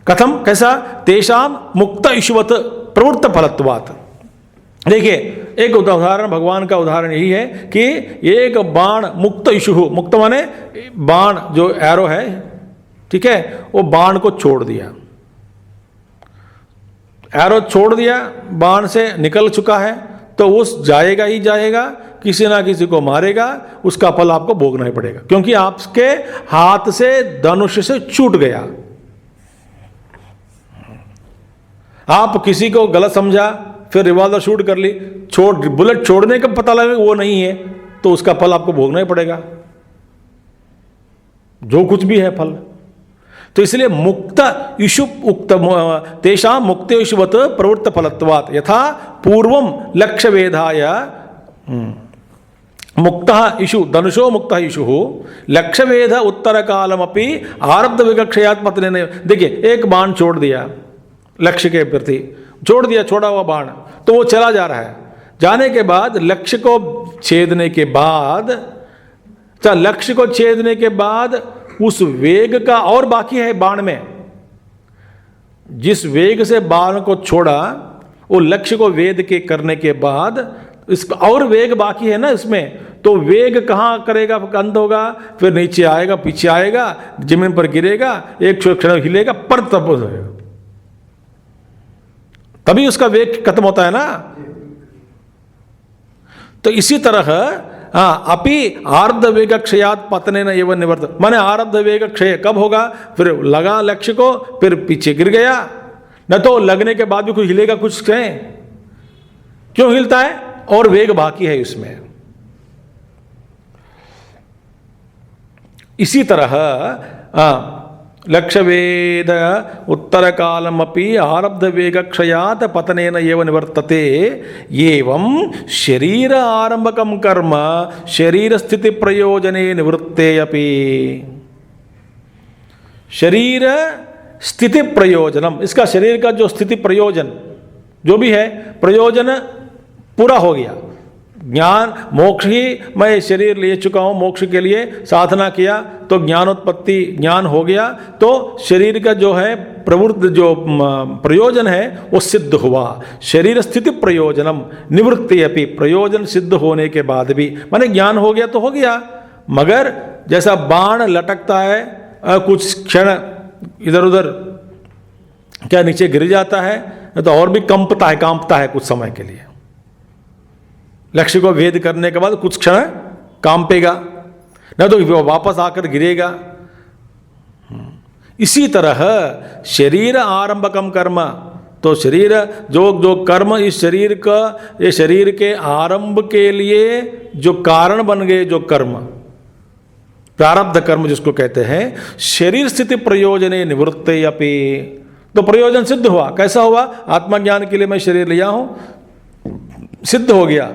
Speaker 1: कथम? कैसा? तेषाम मुक्त इष्वत प्रवृत्त फलत्वात्। देखिए, एक उदाहरण, भगवान का उदाहरण यही है कि एक बाण मुक्त इशु, मुक्त माने बाण जो एरो है, ठीक है, वो बाण को छोड़ दिया, एरो छोड़ दिया, बाण से निकल चुका है, तो उस जाएगा ही जाएगा, किसी ना किसी को मारेगा, उसका फल आपको भोगना ही पड़ेगा, क्योंकि आपके हाथ से धनुष से छूट गया। आप किसी को गलत समझा, फिर रिवॉल्वर शूट कर ली, बुलेट छोड़ने का पता लगे वो नहीं है, तो उसका फल आपको भोगना ही पड़ेगा, जो कुछ भी है फल। तो इसलिए मुक्त इषु उक्त तेषां मुक्तेष्वत प्रवृत्त फलत्वात् यथा पूर्वं लक्ष्य वेधाय मुक्तः इषु धनुषो मुक्तः इषु लक्ष्य वेध उत्तर कालमपि आरब्ध विगक्षयात् पतनेन। देखिए, एक बाण छोड़ दिया लक्ष्य के प्रति, छोड़ दिया, छोड़ा हुआ बाण, तो वो चला जा रहा है। जाने के बाद लक्ष्य को छेदने के बाद, लक्ष्य को छेदने के बाद उस वेग का और बाकी है बाण में, जिस वेग से बाण को छोड़ा वो लक्ष्य को वेद के करने के बाद इसका और वेग बाकी है ना इसमें, तो वेग कहाँ करेगा, अंत होगा, फिर नीचे आएगा, पीछे आएगा, जमीन पर गिरेगा, एक क्षण हिलेगा, पर तब होगा, तभी उसका वेग खत्म होता है ना। तो इसी तरह अपि आरब्ध वेग क्षयात पतने न एवं निवर्त, माने आरब्ध वेग क्षय कब होगा, फिर लगा लक्ष्य को, फिर पीछे गिर गया, न तो लगने के बाद भी कुछ हिलेगा, कुछ क्यों हिलता है, और वेग बाकी है इसमें। इसी तरह लक्ष्य वेद उत्तर कालम अपि आरब्ध वेग क्षयात पतनेन एव निवर्तते, एवं शरीर आरंभकम कर्म शरीर स्थिति प्रयोजने निवृत्ते अपि। शरीर स्थिति प्रयोजनम, इसका शरीर का जो स्थिति प्रयोजन जो भी है, प्रयोजन पूरा हो गया। ज्ञान मोक्ष ही, मैं शरीर ले चुका हूँ, मोक्ष के लिए साधना किया तो ज्ञानोत्पत्ति, ज्ञान हो गया, तो शरीर का जो है प्रवृत्ति जो प्रयोजन है वो सिद्ध हुआ। शरीर स्थिति प्रयोजनम निवृत्ति अपि, प्रयोजन सिद्ध होने के बाद भी, माने ज्ञान हो गया तो हो गया, मगर जैसा बाण लटकता है, कुछ क्षण इधर उधर क्या नीचे गिर जाता है, तो और भी कांपता है कुछ समय के लिए। लक्ष्य को भेद करने के बाद कुछ क्षण कांपेगा, न तो वापस आकर गिरेगा। इसी तरह शरीर आरंभकम कर्म, तो शरीर जो कर्म इस शरीर का, ये शरीर के आरंभ के लिए जो कारण बन गए, जो कर्म प्रारब्ध कर्म जिसको कहते हैं, शरीर स्थिति प्रयोजने निवृत्ते अपि, तो प्रयोजन सिद्ध हुआ। कैसा हुआ, आत्मज्ञान के लिए मैं शरीर लिया हूं, सिद्ध हो गया।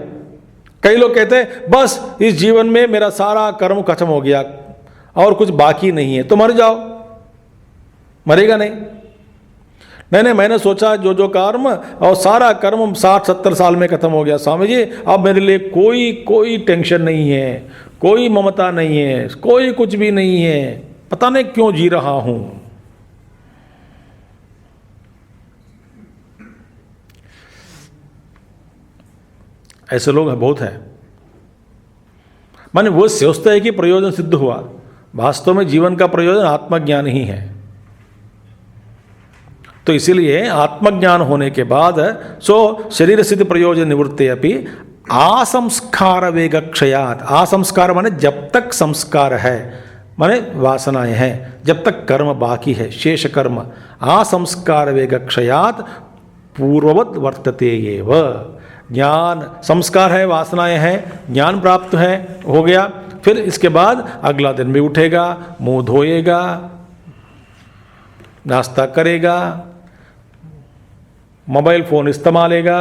Speaker 1: कई लोग कहते हैं बस इस जीवन में मेरा सारा कर्म खत्म हो गया और कुछ बाकी नहीं है, तो मर जाओ। मरेगा नहीं, मैंने सोचा जो कर्म और सारा कर्म 60-70 साल में खत्म हो गया स्वामी जी, अब मेरे लिए कोई टेंशन नहीं है, कोई ममता नहीं है, कोई कुछ भी नहीं है, पता नहीं क्यों जी रहा हूं। ऐसे लोग बहुत हैं, माने वो सोचते हैं कि प्रयोजन सिद्ध हुआ, वास्तव में जीवन का प्रयोजन आत्मज्ञान ही है। तो इसीलिए आत्मज्ञान होने के बाद शरीर स्थिति प्रयोजन निवृत्ते अपि आसंस्कार वेग क्षयात। आसंस्कार माने जब तक संस्कार है, माने वासनाएं हैं, जब तक कर्म बाकी है, शेष कर्म, आसंस्कार वेग क्षयात पूर्ववत वर्तते एव। ज्ञान संस्कार है, वासनाएं हैं, ज्ञान प्राप्त है, हो गया, फिर इसके बाद अगला दिन भी उठेगा, मुंह धोएगा, नाश्ता करेगा, मोबाइल फोन इस्तेमालेगा,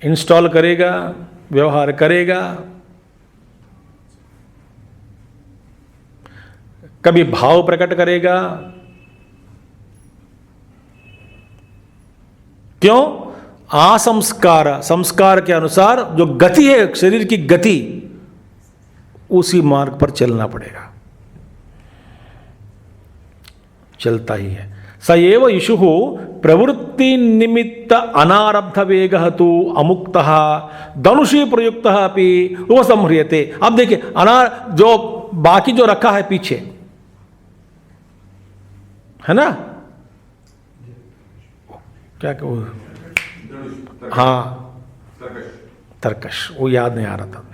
Speaker 1: इंस्टॉल करेगा, व्यवहार करेगा, कभी भाव प्रकट करेगा। क्यों? आसंस्कार, संस्कार के अनुसार जो गति है, शरीर की गति, उसी मार्ग पर चलना पड़ेगा, चलता ही है। स एव इषु प्रवृत्ति निमित्त अनारब्ध वेग तो अमुक्त धनुषी प्रयुक्त अपि उपसंह्रियते। अब देखिए, जो बाकी जो रखा है पीछे, है ना, क्या कहो, हाँ तर्कश, वो याद नहीं आ रहा था,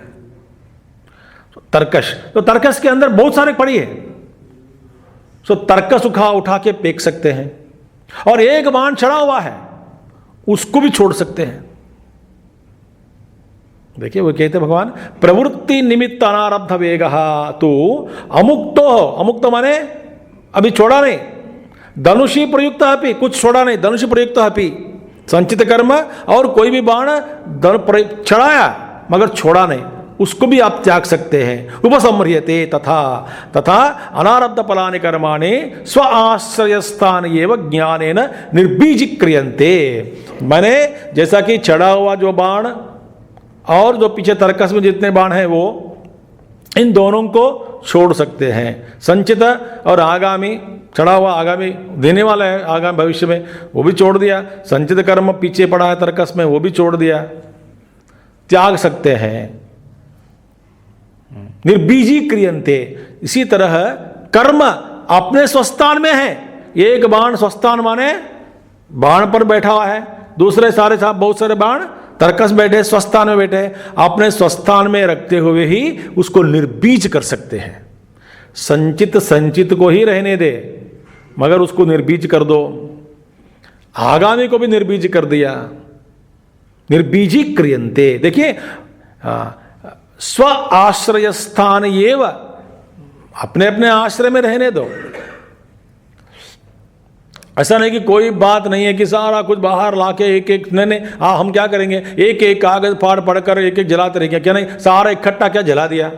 Speaker 1: तर्कश। तो तर्कश के अंदर बहुत सारे पड़ी है, सो तर्कश उठा के फेंक सकते हैं, और एक बाण चढ़ा हुआ है उसको भी छोड़ सकते हैं। देखिए वो कहते भगवान, प्रवृत्ति निमित्त अनारब्ध वेग तो अमुक्तो, अमुक्त माने अभी छोड़ा नहीं, धनुषी प्रयुक्त अपि, कुछ छोड़ा नहीं, धनुषी प्रयुक्त अपि, संचित कर्म और कोई भी बाण चढ़ाया मगर छोड़ा नहीं, उसको भी आप त्याग सकते हैं। उपसंह्रियते तथा अनारब्ध फलानि कर्माणि स्व आश्रय स्थान एवं ज्ञानेन निर्बीजीक्रियन्ते। माने जैसा कि चढ़ा हुआ जो बाण और जो पीछे तर्कस में जितने बाण हैं, वो इन दोनों को छोड़ सकते हैं। संचित और आगामी चढ़ा हुआ आगामी देने वाला है आगामी भविष्य में, वो भी छोड़ दिया। संचित कर्म पीछे पड़ा है तर्कस में, वो भी छोड़ दिया, त्याग सकते हैं। निर्बीजी क्रियन्ते, इसी तरह कर्म अपने स्वस्थान में है। एक बाण स्वस्थान माने बाण पर बैठा हुआ है, दूसरे सारे साहब बहुत सारे बाण तर्कस बैठे स्वस्थान में बैठे, अपने स्वस्थान में रखते हुए ही उसको निर्बीज कर सकते हैं। संचित को ही रहने दे, मगर उसको निर्बीज कर दो। आगामी को भी निर्बीज कर दिया। निर्बीजी क्रियन्ते, देखिए स्व आश्रय स्थान एव, अपने अपने आश्रय में रहने दो। ऐसा नहीं कि कोई बात नहीं है कि सारा कुछ बाहर लाके एक एक, नहीं हम क्या करेंगे, एक एक कागज फाड़ पढ़कर एक एक जलाते रहेंगे, क्या नहीं सारा इकट्ठा क्या जला दिया।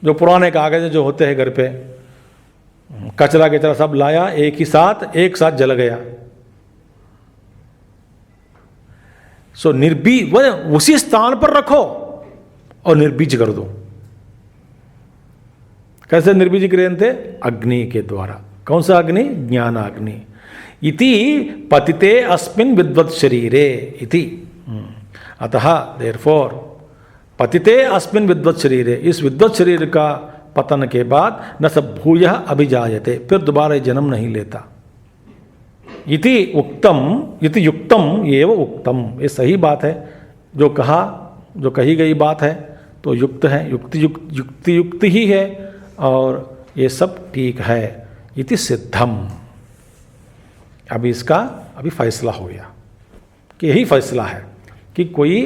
Speaker 1: जो पुराने कागज जो होते हैं घर पे, कचरा कचरा सब लाया एक साथ जल गया। सो निर्बीज उसी स्थान पर रखो और निर्बीज कर दो। कैसे निर्बीज क्रियन्ते? अग्नि के द्वारा। कौन सा अग्नि? ज्ञानाग्नि। इति पतिते अस्मिन् विद्वत् शरीरे इति, अतः देयरफॉर पतिते अस्मिन् विद्वत् शरीरे, इस विद्वत् शरीर का पतन के बाद न स भूयः अभिजायते, फिर दोबारा जन्म नहीं लेता। इति उक्तम, इति युक्तम एव उक्तम, ये सही बात है। जो कही गई बात है तो युक्त है, युक्ति ही है, और ये सब ठीक है। इति सिद्धम, अभी इसका फैसला हो गया कि यही फैसला है कि कोई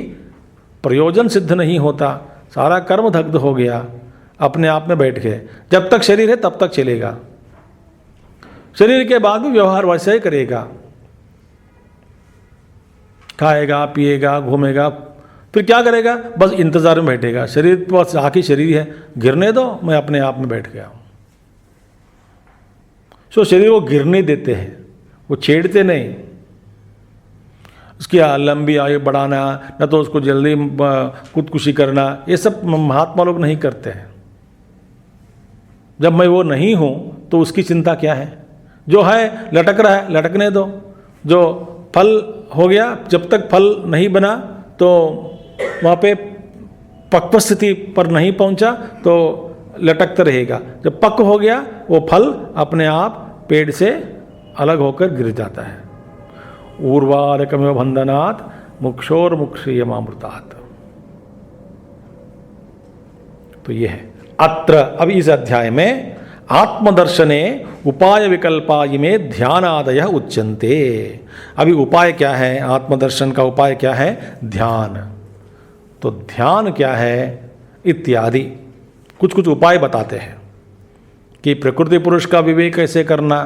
Speaker 1: प्रयोजन सिद्ध नहीं होता, सारा कर्म दग्ध हो गया, अपने आप में बैठ गए। जब तक शरीर है तब तक चलेगा, शरीर के बाद भी व्यवहार वैसे ही करेगा, खाएगा पिएगा घूमेगा, फिर क्या करेगा? बस इंतजार में बैठेगा। शरीर बस आखिर शरीर है, गिरने दो, मैं अपने आप में बैठ गया हूं। सो शरीर को गिरने देते हैं, वो छेड़ते नहीं। उसकी लंबी आयु बढ़ाना, न तो उसको जल्दी खुदकुशी करना, ये सब महात्मा लोग नहीं करते हैं। जब मैं वो नहीं हूं तो उसकी चिंता क्या है? जो है लटक रहा है, लटकने दो। जो फल हो गया, जब तक फल नहीं बना तो वहाँ पे पक्व स्थिति पर नहीं पहुंचा तो लटकता रहेगा। जब पक्व हो गया वो फल अपने आप पेड़ से अलग होकर गिर जाता है। ऊर्वारकमिव बंधनात् मुक्षोर्मुक्षीयमामृतात्। तो ये है अत्र। अब इस अध्याय में आत्मदर्शने उपाय विकल्पाय में ध्यानादय उच्यन्ते। अभी उपाय क्या है? आत्मदर्शन का उपाय क्या है? ध्यान। तो ध्यान क्या है इत्यादि कुछ उपाय बताते हैं कि प्रकृति पुरुष का विवेक कैसे करना,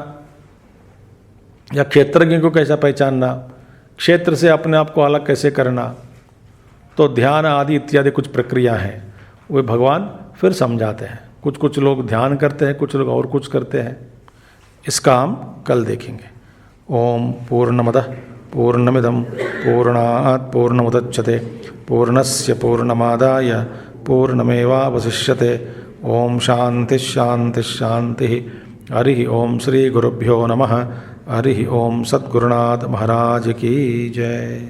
Speaker 1: या क्षेत्रज्ञ को कैसा पहचानना, क्षेत्र से अपने आप को अलग कैसे करना। तो ध्यान आदि इत्यादि कुछ प्रक्रिया हैं, वे भगवान फिर समझाते हैं। कुछ लोग ध्यान करते हैं, कुछ लोग और कुछ करते हैं। इसका हम कल देखेंगे। ओम पूर्णमदः पूर्णमिदं पूर्णात् पूर्णमुदच्यते पूर्णस्य पूर्णमादाय पूर्णमेवावशिष्यते। ओम शांति शांति शांति। हरि ओम श्री गुरुभ्यो नमः। हरि ओम सद्गुरुनाथ महाराज की जय।